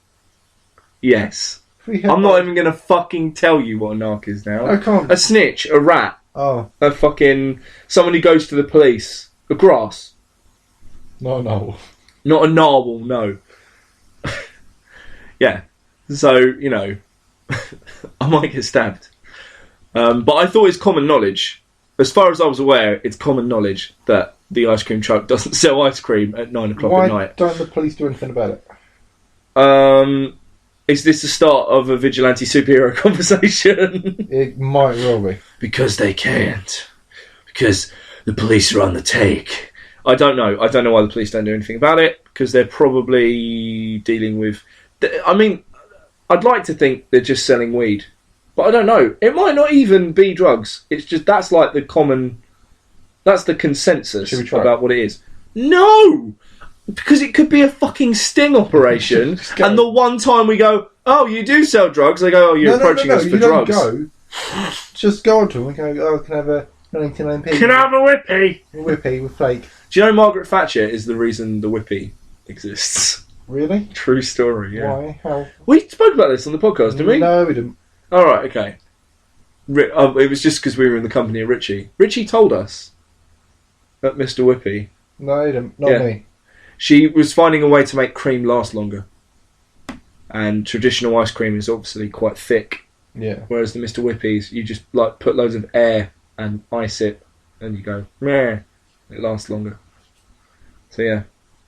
Yes. I'm not even going to fucking tell you what a narc is now. I can't. A snitch, a rat, Oh, a fucking... someone who goes to the police. A grass. not a narwhal. Not a narwhal, no. Yeah. So, you know, I might get stabbed. But I thought it's common knowledge. As far as I was aware, it's common knowledge that the ice cream truck doesn't sell ice cream at 9 o'clock Why at night. don't the police do anything about it? Is this the start of a vigilante superhero conversation? It might well be. Because they can't. Because the police are on the take. I don't know. I don't know why the police don't do anything about it. Because they're probably dealing with... I mean, I'd like to think they're just selling weed. But I don't know. It might not even be drugs. It's just that's like the common... That's the consensus Should we try? about what it is. No! Because it could be a fucking sting operation. Just go. And the one time we go, oh, you do sell drugs, they go, oh, you're approaching us for you drugs. Don't go. Just go on to them and go, oh, can I have a 99p? Can I have a whippy? A whippy with flake. Do you know Margaret Thatcher is the reason the whippy exists? Really? True story, yeah. Why? How? We spoke about this on the podcast, didn't we? No, we didn't. All right, okay. It was just because we were in the company of Richie. Richie told us that Mr. Whippy, No, he didn't. Not Yeah. me. she was finding a way to make cream last longer. And traditional ice cream is obviously quite thick, Yeah. whereas the Mr. Whippies, you just like put loads of air and ice it, and you go, meh, it lasts longer. So yeah.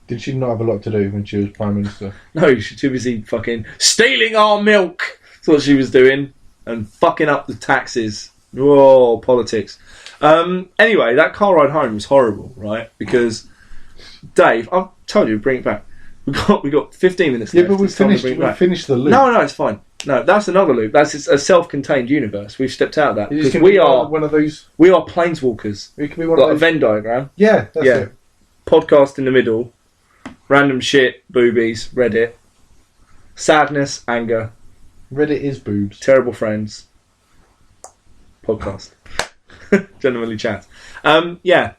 Did she not have a lot to do when she was Prime Minister? No, she's too busy fucking stealing our milk. That's what she was doing. And fucking up the taxes. Whoa, politics. Anyway, that car ride home was horrible, right? Because Dave, I've told you, bring it back. We got 15 minutes Yeah, left. but we It's time to finished. bring it We back. finished the loop. No, it's fine. No, that's another loop. That's a self-contained universe. We've stepped out of that. It is Because gonna we be are one of those. planeswalkers. It could be one Like a of those. Venn diagram. Yeah, that's Yeah. it. Podcast in the middle. Random shit, boobies, Reddit. Sadness, anger, Reddit is boobs. terrible friends. Podcast. Generally chat. Yeah.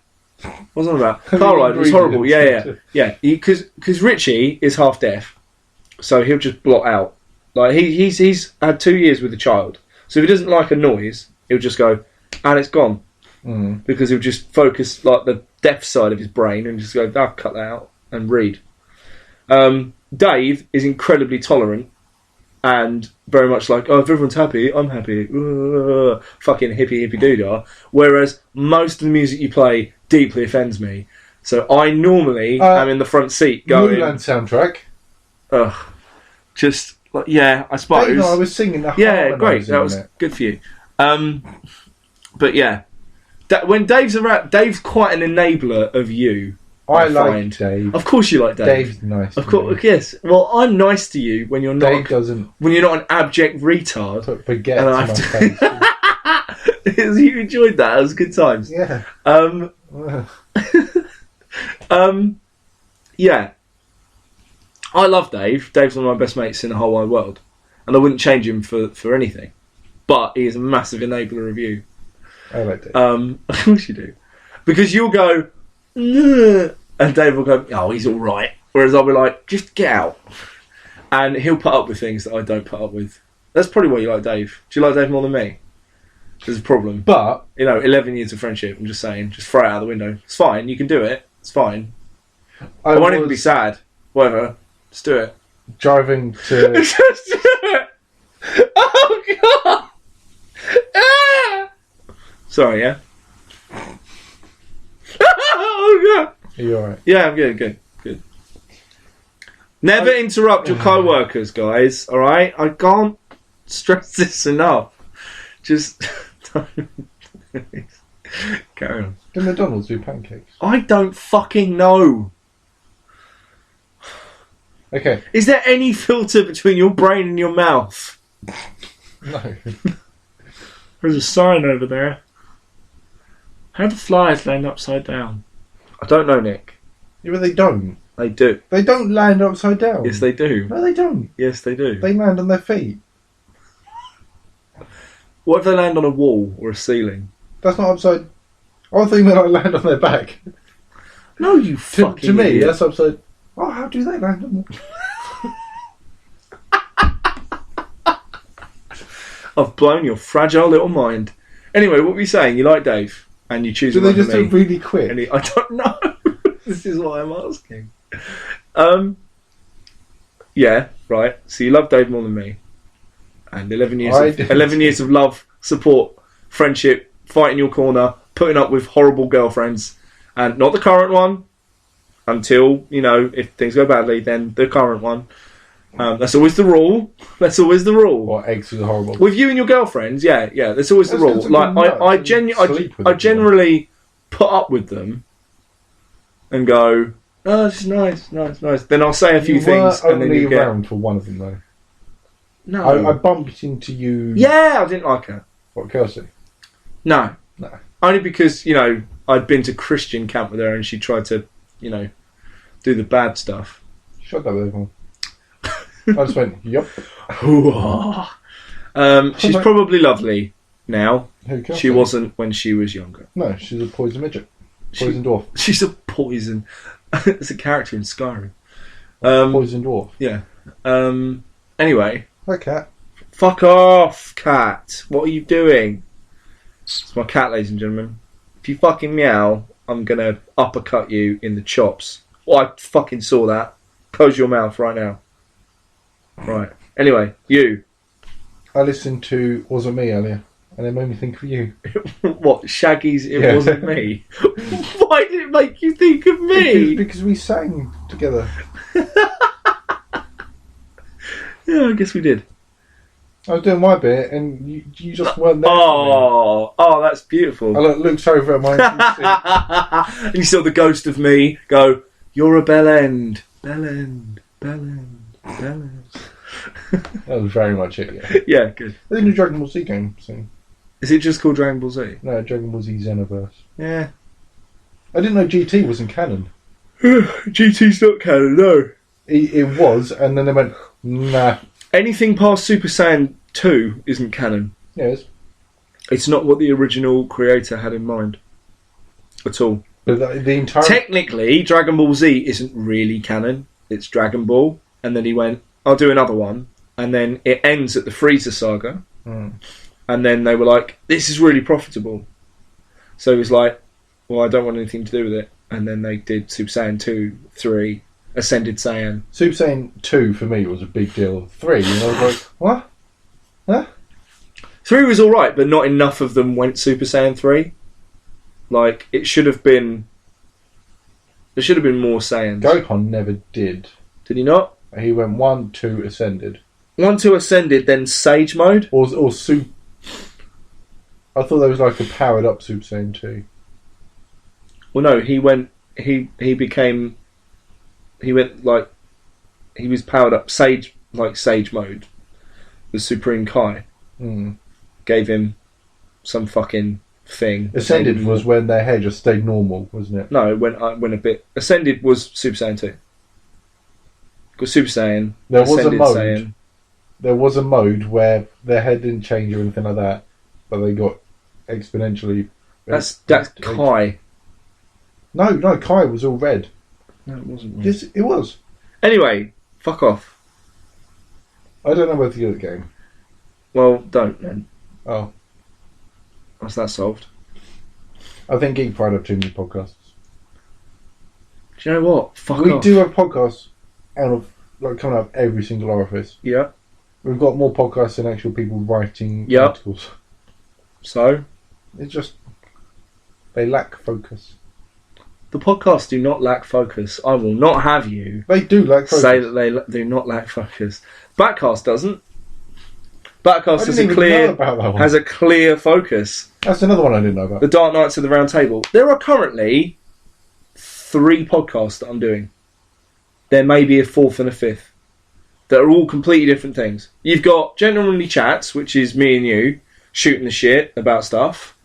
What's on about? Car ride was horrible. Yeah. Because Richie is half deaf, so he'll just blot out. Like he's had 2 years with a child, so if he doesn't like a noise, he'll just go, and it's gone. Mm. Because he'll just focus like the deaf side of his brain and just go, I'll cut that out and read. Dave is incredibly tolerant and very much like, oh, if everyone's happy, I'm happy. Fucking hippie doodah. Whereas most of the music you play deeply offends me. So I normally am in the front seat going, Mulan soundtrack. ugh. Just, like, yeah, I suppose. Hey, no, I was singing the Yeah, great. That was it. good for you. But yeah, when Dave's around, Dave's quite an enabler of you. I like find. Dave. Of course, you like Dave. Dave's nice. Of to course, me. yes. Well, I'm nice to you when you're not. Dave doesn't When you're not an abject retard. put baguette And to I my have face. You enjoyed that. It was good times. Yeah. Yeah. I love Dave. Dave's one of my best mates in the whole wide world, and I wouldn't change him for anything. But he is a massive enabler of you. I like Dave. Of course you do. Because you'll go, "Ugh," and Dave will go, "Oh, he's all right." Whereas I'll be like, "Just get out," and he'll put up with things that I don't put up with. That's probably why you like Dave. Do you like Dave more than me? There's a problem. But 11 years of friendship. I'm just saying, just throw it out the window. It's fine. You can do it. It's fine. I won't even be sad. Whatever. Just do it. driving to. Just do it. Oh God! Ah! Sorry, yeah. Oh God! Are you alright? Yeah, I'm good. Never interrupt your co-workers, guys. All right, I can't stress this enough. Just don't. Carry on. Did McDonald's do pancakes? I don't fucking know. Okay. Is there any filter between your brain and your mouth? No. There's a sign over there. How do flies land upside down? I don't know, Nick. Yeah, but they don't. They do. They don't land upside down. Yes, they do. No, they don't. Yes, they do. They land on their feet. What if they land on a wall or a ceiling? That's not upside. I think they like land on their back. No, you To fucking me, idiot. that's upside. Oh, how do they land on their... I've blown your fragile little mind. Anyway, what were you saying? You like Dave, and you choose Do him they over just do me. really quick? And I don't know. This is what I'm asking. Yeah, right. So you love Dave more than me, and 11 years, I of, didn't. 11 years of love, support, friendship, fighting your corner, putting up with horrible girlfriends, and not the current one. Until, if things go badly, then the current one. That's always the rule. That's always the rule. Or eggs is horrible. With you and your girlfriends, yeah, that's always the That's rule. just a Like good I nut. Sleep with I everyone. generally put up with them and go, "Oh, this is nice." Then I'll say a few You things, were and then only you get around for one of them though. no. I bumped into you. Yeah, I didn't like her. What, Kelsey? No, No. only because I'd been to Christian camp with her, and she tried to, do the bad stuff. Shut up, everyone. I just went, yep. She's probably lovely now. Who, Kelsey? She wasn't when she was younger. No, she's a poison midget. Poison dwarf. She's a poison. It's a character in Skyrim. Um, Poison dwarf. Yeah. Anyway, Hi, cat. fuck off, cat. What are you doing? It's my cat, ladies and gentlemen. If you fucking meow, I'm gonna uppercut you in the chops. Oh, I fucking saw that. Close your mouth right now. Right. Anyway, you. I listened to Wasn't Me earlier, and it made me think of you. What? Shaggy's It Yeah. Wasn't Me? Why did it make you think of me? Because we sang together. Yeah, I guess we did. I was doing my bit, and you just weren't there. for Oh, that's beautiful. me. I looked over at my NPC. And you saw the ghost of me go, "You're a bell end. Bell end. Bell end. Bell end." That was very much it, yeah. Yeah, good. There's a new Dragon Ball Z game soon. Is it just called Dragon Ball Z? No, Dragon Ball Z Xenoverse. Yeah. I didn't know GT wasn't canon. GT's not canon, no. It was, and then they went, nah. Anything past Super Saiyan 2 isn't canon. Yes. It's not what the original creator had in mind. At all. But the entire... Technically, Dragon Ball Z isn't really canon. It's Dragon Ball. And then he went, I'll do another one. And then it ends at the Frieza saga. Mm. And then they were like, this is really profitable. So it was like, well, I don't want anything to do with it. And then they did Super Saiyan 2, 3, Ascended Saiyan. Super Saiyan 2 for me was a big deal. 3, and I was like, what? Huh? 3 was alright, but not enough of them went Super Saiyan 3. Like, it should have been... There should have been more Saiyans. Gohan never did. Did he not? He went 1, 2, Ascended. 1, 2 Ascended, then Sage Mode? Or Super... I thought there was like a powered up Super Saiyan 2. Well, no, he went... He became... He went, like... He was powered up Sage Mode. The Supreme Kai Mm. gave him some fucking thing. Ascended was when their hair just stayed normal, wasn't it? No, it went a bit... Ascended was Super Saiyan 2. Got Super Saiyan. There was a Ascended mode. Saiyan. There was a mode where their head didn't change or anything like that, but they got exponentially... That's Kai. No, Kai was all red. No, it wasn't. Yes, it was. Anyway, fuck off. I don't know where to go with the game. Well, don't then. Oh, That's that solved. I think Geek Pride have too many podcasts. Do you know what? Fuck We off. do have podcasts out of like coming out of every single orifice. Yeah. We've got more podcasts than actual people writing Yep. articles. So, It's just they lack focus. the podcasts do not lack focus. I will not have you They do lack focus. say that they do not lack focus. Backcast doesn't. Backcast I has didn't a even know clear about that one. has a clear focus. That's another one I didn't know about. The Dark Knights of the Round Table. There are currently 3 podcasts that I'm doing. There may be a 4th and a 5th that are all completely different things. You've got Genuinely Chats, which is me and you shooting the shit about stuff,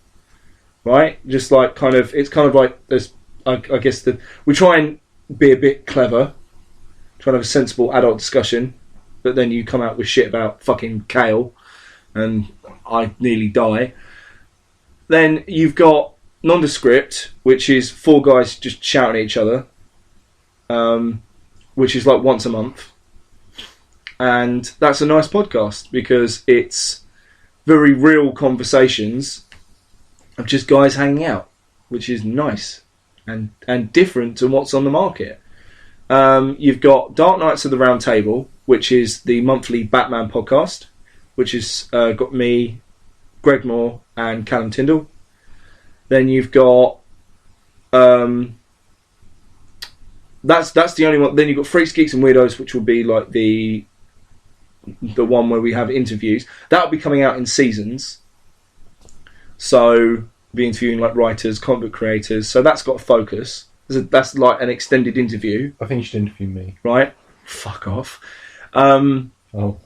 right? Just like it's kind of like this. I guess we try and be a bit clever, try to have a sensible adult discussion, but then you come out with shit about fucking kale, and I nearly die. Then you've got Nondescript, which is 4 guys just shouting at each other, which is like once a month. And that's a nice podcast because it's very real conversations of just guys hanging out, which is nice and different to what's on the market. You've got Dark Knights of the Round Table, which is the monthly Batman podcast, which has got me, Greg Moore, and Callum Tyndall. Then you've got that's the only one. Then you've got Freaks, Geeks, and Weirdos, which will be like the one where we have interviews. That'll be coming out in seasons. So be interviewing like writers, comic book creators. So that's got a focus. That's like an extended interview, I think you should interview me. right? Fuck off. Oh,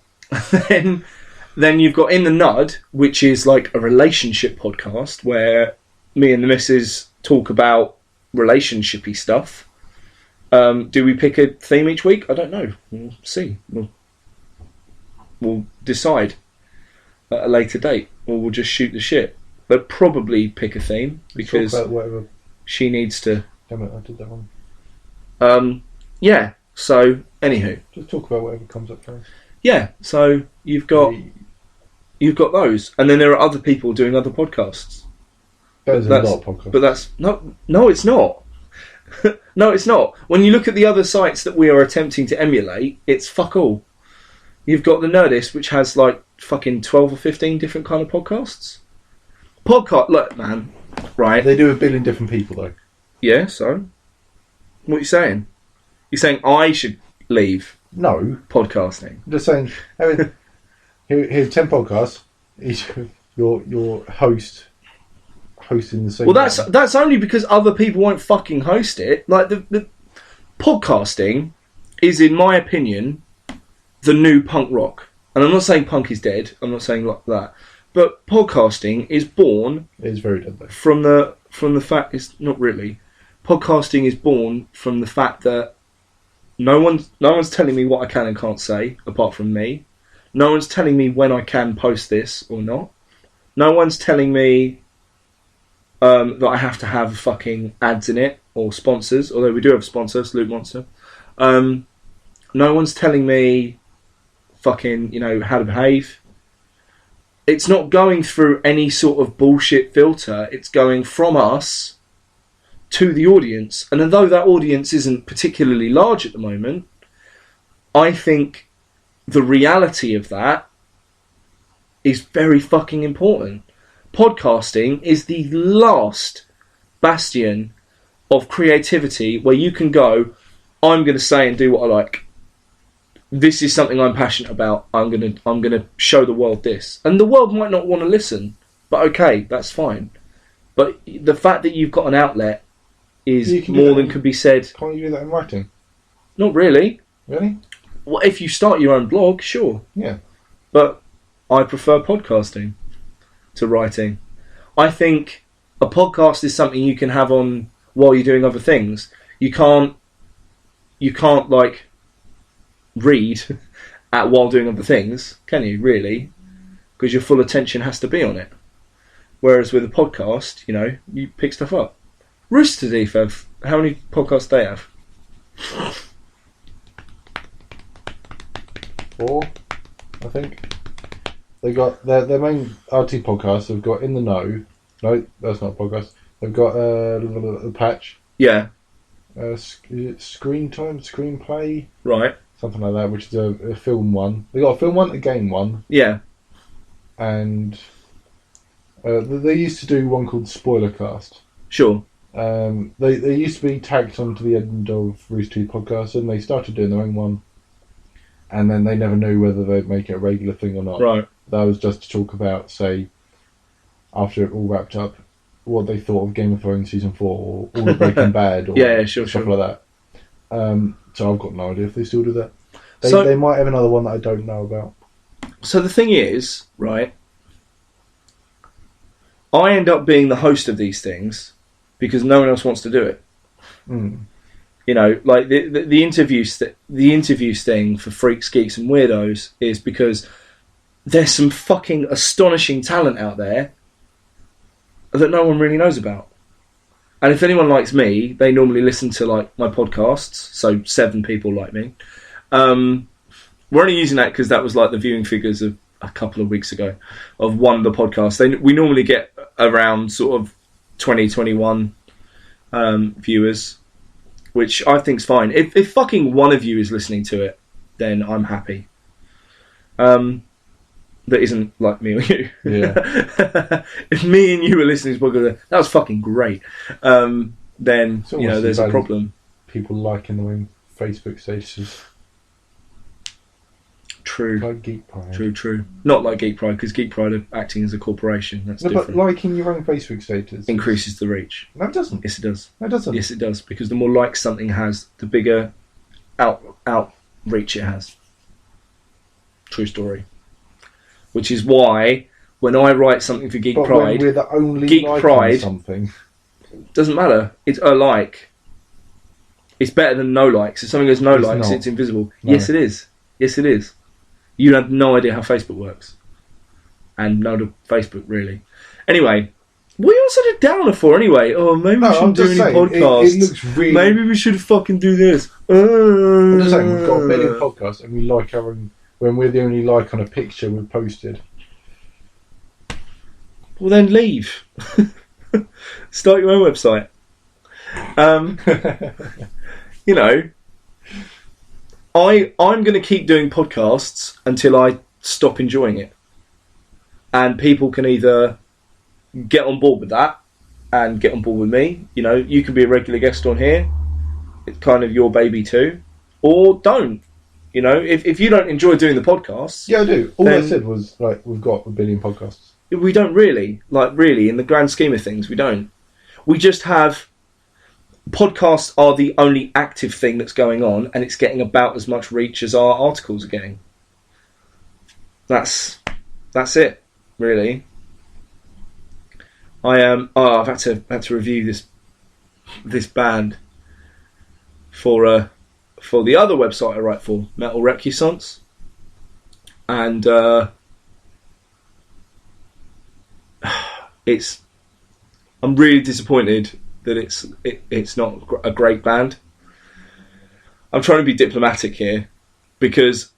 Then you've got In the Nud, which is like a relationship podcast where me and the missus talk about relationshipy stuff. Do we pick a theme each week? I don't know. We'll see. We'll decide at a later date, or we'll just shoot the shit. But probably pick a theme because talk about whatever. she needs to. Damn it, I did that one. Yeah. So anywho, Just talk about whatever comes up first. yeah. So you've got those, and then there are other people doing other podcasts. There's a That's- lot of podcasts. But that's no, it's not. No, it's not. When you look at the other sites that we are attempting to emulate, it's fuck all. You've got the Nerdist, which has like fucking 12 or 15 different kind of podcasts. Look, man, right? They do 1 billion different people though. Yeah, so what are you saying? You're saying I should leave No, podcasting? I'm just saying. I mean, here's 10 podcasts. Each your host hosting the same. Well, one. that's only because other people won't fucking host it. Like the podcasting is, in my opinion, the new punk rock. And I'm not saying punk is dead. I'm not saying like that. But podcasting is born It is very dead though. from the fact it's not really. Podcasting is born from the fact that no one's telling me what I can and can't say apart from me. No one's telling me when I can post this or not. No one's telling me that I have to have fucking ads in it or sponsors, although we do have sponsors, Loot Monster. No one's telling me fucking, how to behave. It's not going through any sort of bullshit filter. It's going from us to the audience. And although that audience isn't particularly large at the moment, I think the reality of that is very fucking important. Podcasting is the last bastion of creativity where you can go, I'm going to say and do what I like. This is something I'm passionate about. I'm gonna show the world this, and the world might not want to listen, but okay, that's fine. But the fact that you've got an outlet is You can do more that than in- could be said. Can't you do that in writing? Not really. Really? Well, if you start your own blog, sure. Yeah. But I prefer podcasting to writing. I think a podcast is something you can have on while you're doing other things. You can't like read while doing other things, can you, really? Because your full attention has to be on it. Whereas with a podcast, you pick stuff up. Rooster Teeth How many podcasts do they have? 4, I think. They got their main RT podcast. They've got In the Know. No, that's not a podcast. They've got a patch. Yeah. Is it Screen Time, Screenplay, Right. something like that, which is a film one. They got a film one, a game one, Yeah. and they used to do one called Spoiler Cast. Sure. They used to be tagged onto the end of Rooster Teeth podcast, and they started doing their own one, and then they never knew whether they'd make it a regular thing or not. Right. That was just to talk about, say, after it all wrapped up, what they thought of Game of Thrones season 4 or all of Breaking Bad or sure, stuff sure. like that. So I've got no idea if they still do that. So- They might have another one that I don't know about. So the thing is, right, I end up being the host of these things because no one else wants to do it. Mm. You know, like the interviews thing for freaks, geeks, and weirdos is because there's some fucking astonishing talent out there that no one really knows about. And if anyone likes me, they normally listen to like my podcasts. So 7 people like me. We're only using that because that was like the viewing figures of a couple of weeks ago of one of the podcasts. We normally get around sort of 20, 21 viewers, which I think's fine. If fucking one of you is listening to it, then I'm happy. That isn't like me or you. Yeah. If me and you were listening to this podcast, that was fucking great. Then It's almost there's as a bad as problem. People liking their own Facebook statuses. True. Like Geek Pride. True. Not like Geek Pride, because Geek Pride are acting as a corporation. That's No, but different. liking your own Facebook status Increases the reach. No, it doesn't. Yes, it does. No, it doesn't. Yes, it does. Because the more likes something has, the bigger outreach it has. True story. Which is why when I write something for Geek But Pride, when we're the only Geek like Pride- on something. doesn't matter. It's a like. It's better than no likes. If something has no It's likes, not. it's invisible. No. Yes, it is. Yes, it is. You have no idea how Facebook works. And no to Facebook, really. Anyway, what are you on such a downer for anyway? Oh, maybe we shouldn't do any podcasts. It looks really. Maybe we should fucking do this. I'm just saying, we've got a billion podcasts and we like our own. When we're the only like on a picture we've posted. Well, then leave. Start your own website. You know, I'm going to keep doing podcasts until I stop enjoying it. And people can either get on board with that and get on board with me. You know, you can be a regular guest on here. It's kind of your baby too. Or don't. You know, if you don't enjoy doing the podcasts... Yeah, I do. All I Then- said was, like, we've got a billion podcasts. We don't really. Like, really, in the grand scheme of things, we don't. We just have... Podcasts are the only active thing that's going on, and it's getting about as much reach as our articles are getting. That's it, really. I've had to review this band for the other website I write for, Metal Recusance, and I'm really disappointed that it's not a great band. I'm trying to be diplomatic here because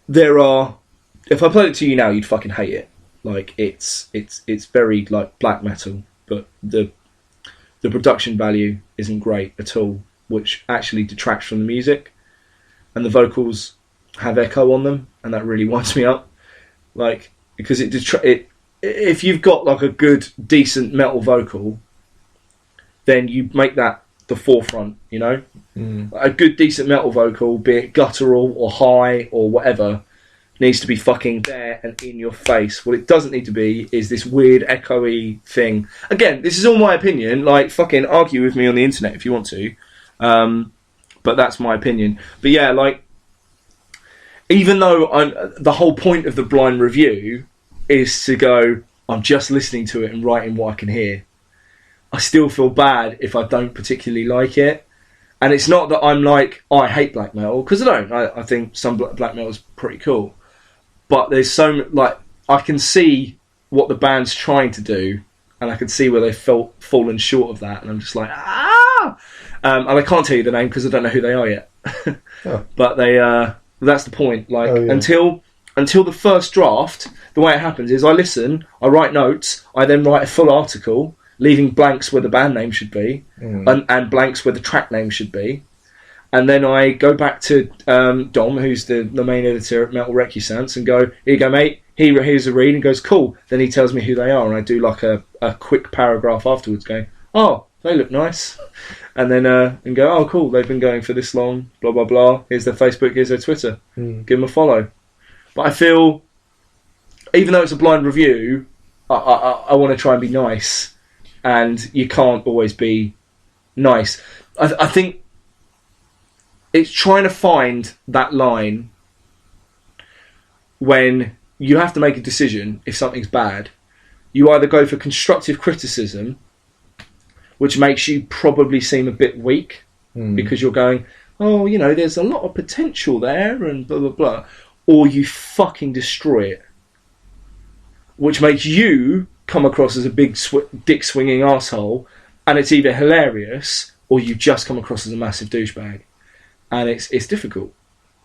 if I played it to you now, you'd fucking hate it. Like it's very like black metal, but the production value isn't great at all, which actually detracts from the music, and the vocals have echo on them, and that really winds me up. Like because if you've got like a good decent metal vocal, then you make that the forefront, you know? Mm. A good decent metal vocal, be it guttural or high or whatever, needs to be fucking there and in your face. What it doesn't need to be is this weird echoey thing. Again, this is all my opinion, like fucking argue with me on the internet if you want to. But that's my opinion. But yeah, like, even though the whole point of the blind review is to go, I'm just listening to it and writing what I can hear, I still feel bad if I don't particularly like it. And it's not that I'm like, oh, I hate black metal, because I don't. I think some black metal is pretty cool. But there's like, I can see what the band's trying to do, and I can see where they've fallen short of that, and I'm just like, ah! And I can't tell you the name because I don't know who they are yet. Oh. But they that's the point. Like Oh, yeah. until the first draft, the way it happens is I listen, I write notes, I then write a full article, leaving blanks where the band name should be, and blanks where the track name should be. And then I go back to Dom, who's the main editor at Metal Recusance, and go, here you go, mate. Here's a read, and goes, cool. Then he tells me who they are, and I do like a quick paragraph afterwards going, oh, they look nice. And then and go, oh, cool, they've been going for this long, blah, blah, blah. Here's their Facebook, here's their Twitter. Give them a follow. But I feel, even though it's a blind review, I want to try and be nice. And you can't always be nice. I think it's trying to find that line when you have to make a decision if something's bad. You either go for constructive criticism, which makes you probably seem a bit weak because you're going, oh, you know, there's a lot of potential there and blah, blah, blah. Or you fucking destroy it, which makes you come across as a big dick swinging arsehole, and it's either hilarious or you just come across as a massive douchebag. And it's difficult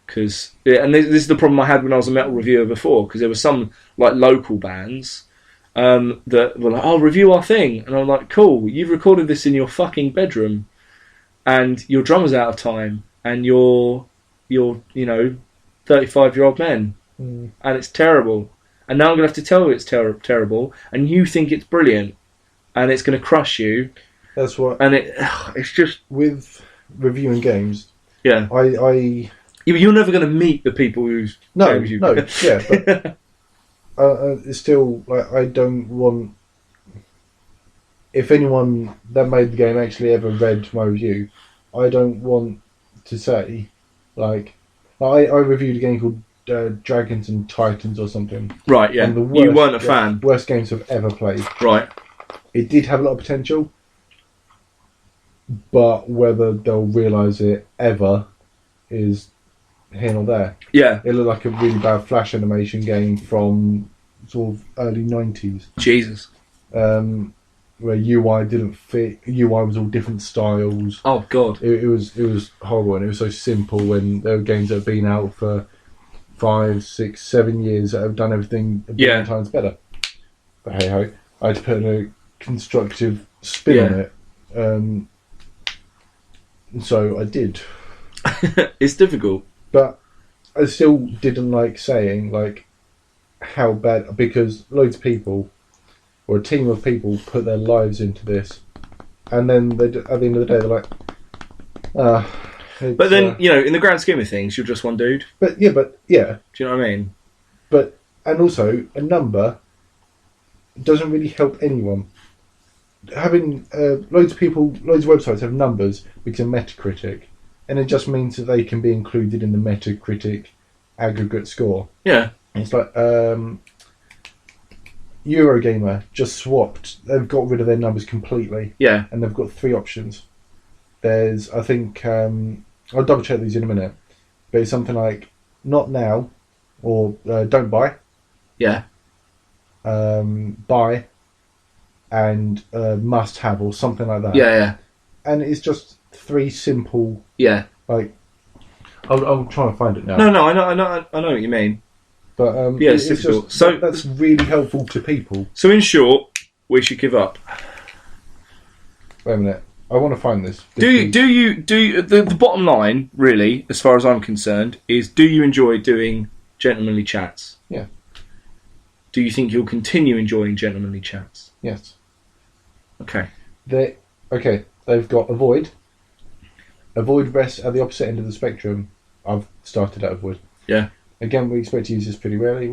because, and this is the problem I had when I was a metal reviewer before, because there were some like local bands that were like, "Oh, review our thing," and I'm like, "Cool, you've recorded this in your fucking bedroom, and your drummer's out of time, and you're 35-year-old men, and it's terrible. And now I'm gonna have to tell you it's terrible, and you think it's brilliant, and it's gonna crush you." That's what. And it's just With reviewing games, yeah. You're never going to meet the people who's games you. yeah, but it's still like I don't want. If anyone that made the game actually ever read my review, I don't want to say like I reviewed a game called Dragons and Titans or something. Right, yeah. And You weren't a fan. Worst games I've ever played. Right. It did have a lot of potential, but whether they'll realise it ever is here nor there. Yeah. It looked like a really bad Flash animation game from sort of early 90s. Jesus. Where UI didn't fit. UI was all different styles. Oh, God. It was horrible, and it was so simple when there were games that have been out for 5, 6, 7 years that have done everything a billion times better. But hey ho, I had to put in a constructive spin on it. So I did. It's difficult. But I still didn't like saying like how bad, because loads of people or a team of people put their lives into this, and then at the end of the day they're like, but then in the grand scheme of things, you're just one dude. But yeah. Do you know what I mean? But and also a number doesn't really help anyone. Having loads of websites have numbers because of Metacritic, and it just means that they can be included in the Metacritic aggregate score. Yeah. It's like Eurogamer just swapped. They've got rid of their numbers completely. Yeah. And they've got 3 options. There's, I think, I'll double check these in a minute, but it's something like not now, or don't buy. Yeah. Buy, and must have, or something like that. Yeah. And it's just 3 simple. Yeah. Like, I'll try and find it now. No, I know what you mean. But yeah, it's difficult. just, So that's really helpful to people. So in short, we should give up. Wait a minute, I want to find this. Do you the bottom line, really, as far as I'm concerned, is do you enjoy doing gentlemanly chats? Yeah. Do you think you'll continue enjoying gentlemanly chats? Yes. Okay. They've got Avoid. Avoid rests at the opposite end of the spectrum. I've started at Avoid. Yeah. Again, we expect to use this pretty rarely.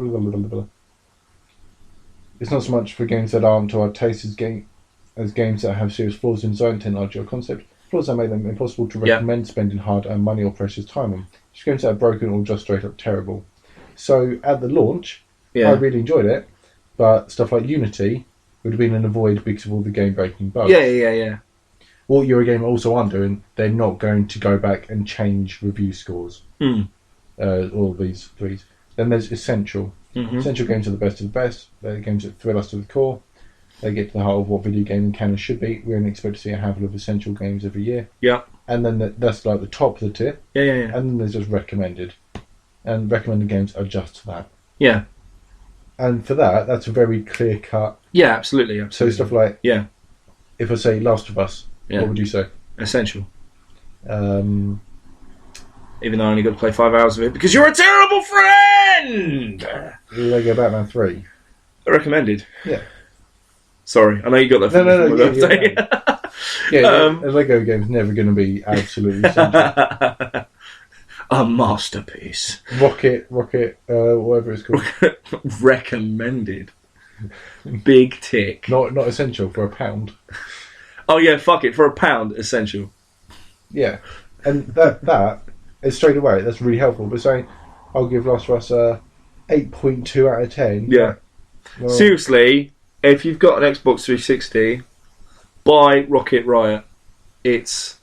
It's not so much for games that aren't to our taste as games that have serious flaws in design, technology, or concept. Flaws that make them impossible to recommend spending hard-earned money or precious time on. Just games that are broken or just straight up terrible. So at the launch, I really enjoyed it, but stuff like Unity would have been an Avoid because of all the game-breaking bugs. Yeah. What Eurogamer also aren't doing, they're not going to go back and change review scores. All these 3s. Then there's Essential. Essential games are the best of the best. They're games that thrill us to the core. they get to the heart of what video gaming can and should be. We only expect to see a handful of essential games every year. Yeah. And then that's like the top of the tier. Yeah. And then there's just recommended. And recommended games are just that. Yeah. And for that, that's a very clear cut. Yeah, absolutely. So stuff like, yeah, if I say Last of Us, what would you say? Essential. Um, Even though I only got to play 5 hours of it because you're a terrible friend! Lego Batman 3. Recommended. Yeah. Sorry, I know you got that from No, my birthday. a Lego game's never going to be absolutely essential. A masterpiece. Rocket, whatever it's called. Recommended. Big tick. Not essential for £1. Oh yeah, fuck it, for £1, essential. Yeah, and that is straight away. That's really helpful. But saying I'll give Last of Us a 8.2 out of 10. Yeah. Well, Seriously, if you've got an Xbox 360, buy Rocket Riot. It's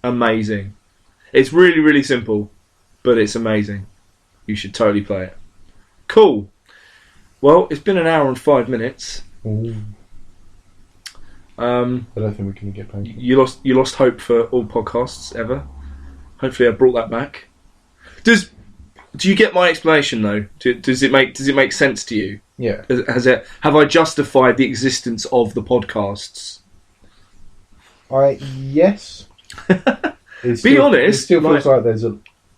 amazing. It's really, really simple, but it's amazing. You should totally play it. Cool. Well, it's been an hour and 5 minutes. ooh, I don't think we can get paid. You lost hope for all podcasts ever. Hopefully, I brought that back. Do you get my explanation though? Does it make sense to you? Yeah. Have I justified the existence of the podcasts? Yes. Be honest. It still feels like- like there's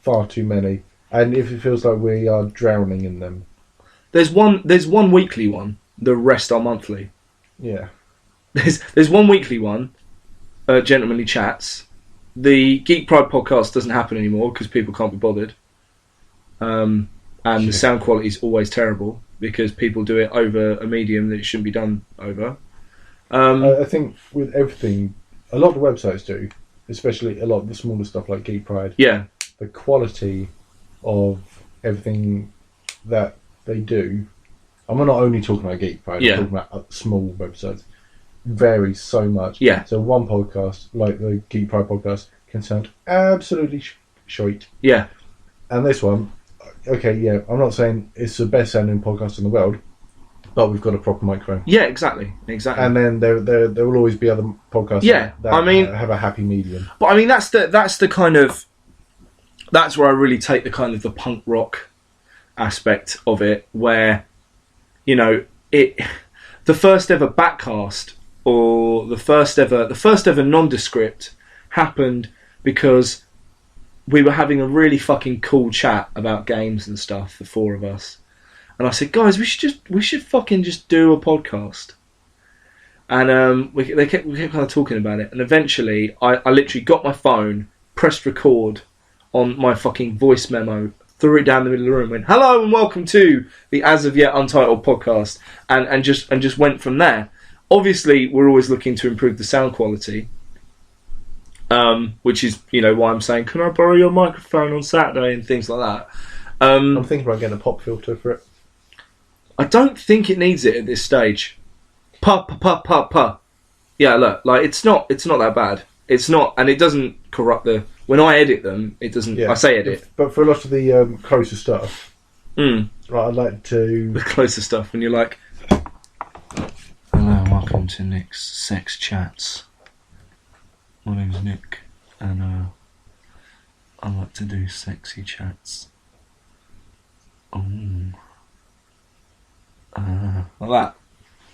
far too many, and if it feels like we are drowning in them. There's one weekly one. The rest are monthly. Yeah. There's one weekly one, Gentlemanly Chats. The Geek Pride podcast doesn't happen anymore because people can't be bothered. And the sound quality is always terrible because people do it over a medium that it shouldn't be done over. I think with everything, a lot of the websites do, especially a lot of the smaller stuff like Geek Pride. Yeah. The quality of everything that they do, and we're not only talking about Geek Pride, Yeah. we're talking about small websites, varies so much. Yeah. So one podcast, like the Geek Pride podcast, can sound absolutely shite. Yeah. And this one, okay, yeah, I'm not saying it's the best sounding podcast in the world, but we've got a proper microphone. Yeah, exactly. And then there will always be other podcasts that I mean, have a happy medium. But I mean, that's the kind of, that's where I really take the kind of the punk rock aspect of it, where, you know, the first ever backcast or the first ever nondescript happened because we were having a really fucking cool chat about games and stuff, the four of us. And I said, guys, we should fucking just do a podcast. And we kept kind of talking about it. And eventually, I literally got my phone, pressed record on my fucking voice memo, threw it down the middle of the room, went, hello and welcome to the As of Yet Untitled podcast, and just went from there. Obviously, we're always looking to improve the sound quality, which is, you know, why I'm saying, can I borrow your microphone on Saturday and things like that. I'm thinking about getting a pop filter for it. I don't think it needs it at this stage. Pa. Yeah, look, like it's not that bad. It's not, and it doesn't corrupt the. When I edit them, it doesn't. Yeah. I say edit. But for a lot of the closer stuff, Mm. right, I'd like to. The closer stuff when you're like, hello, welcome to Nick's Sex Chats. My name's Nick, and I like to do sexy chats. Oh. Like that.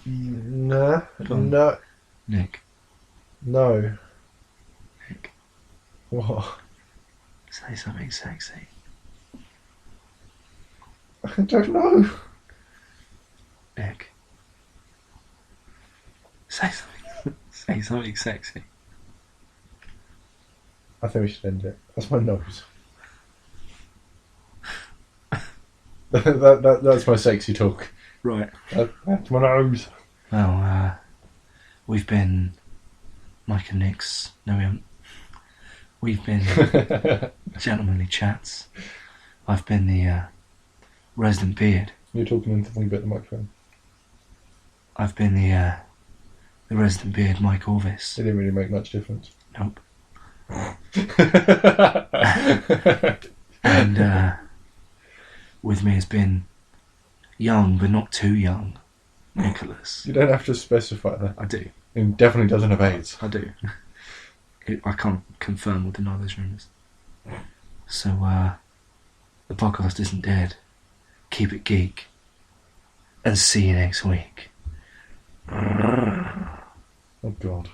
No. Nick. No. Nick. What? Say something sexy. I don't know. Nick. Say something sexy. I think we should end it. That's my nose. That's my sexy talk. Right. That's my nose. Well, we've been Mike and Nick's. No, we haven't. We've been Gentlemanly Chats. I've been the Resident Beard. You're talking into me about the microphone. I've been the Resident Beard, Mike Orvis. It didn't really make much difference. Nope. And with me has been young but not too young, Nicholas. You don't have to specify that. I do. He definitely doesn't have AIDS. I do. I can't confirm or deny those rumours. So, the podcast isn't dead. Keep it geek. And see you next week. Oh, God.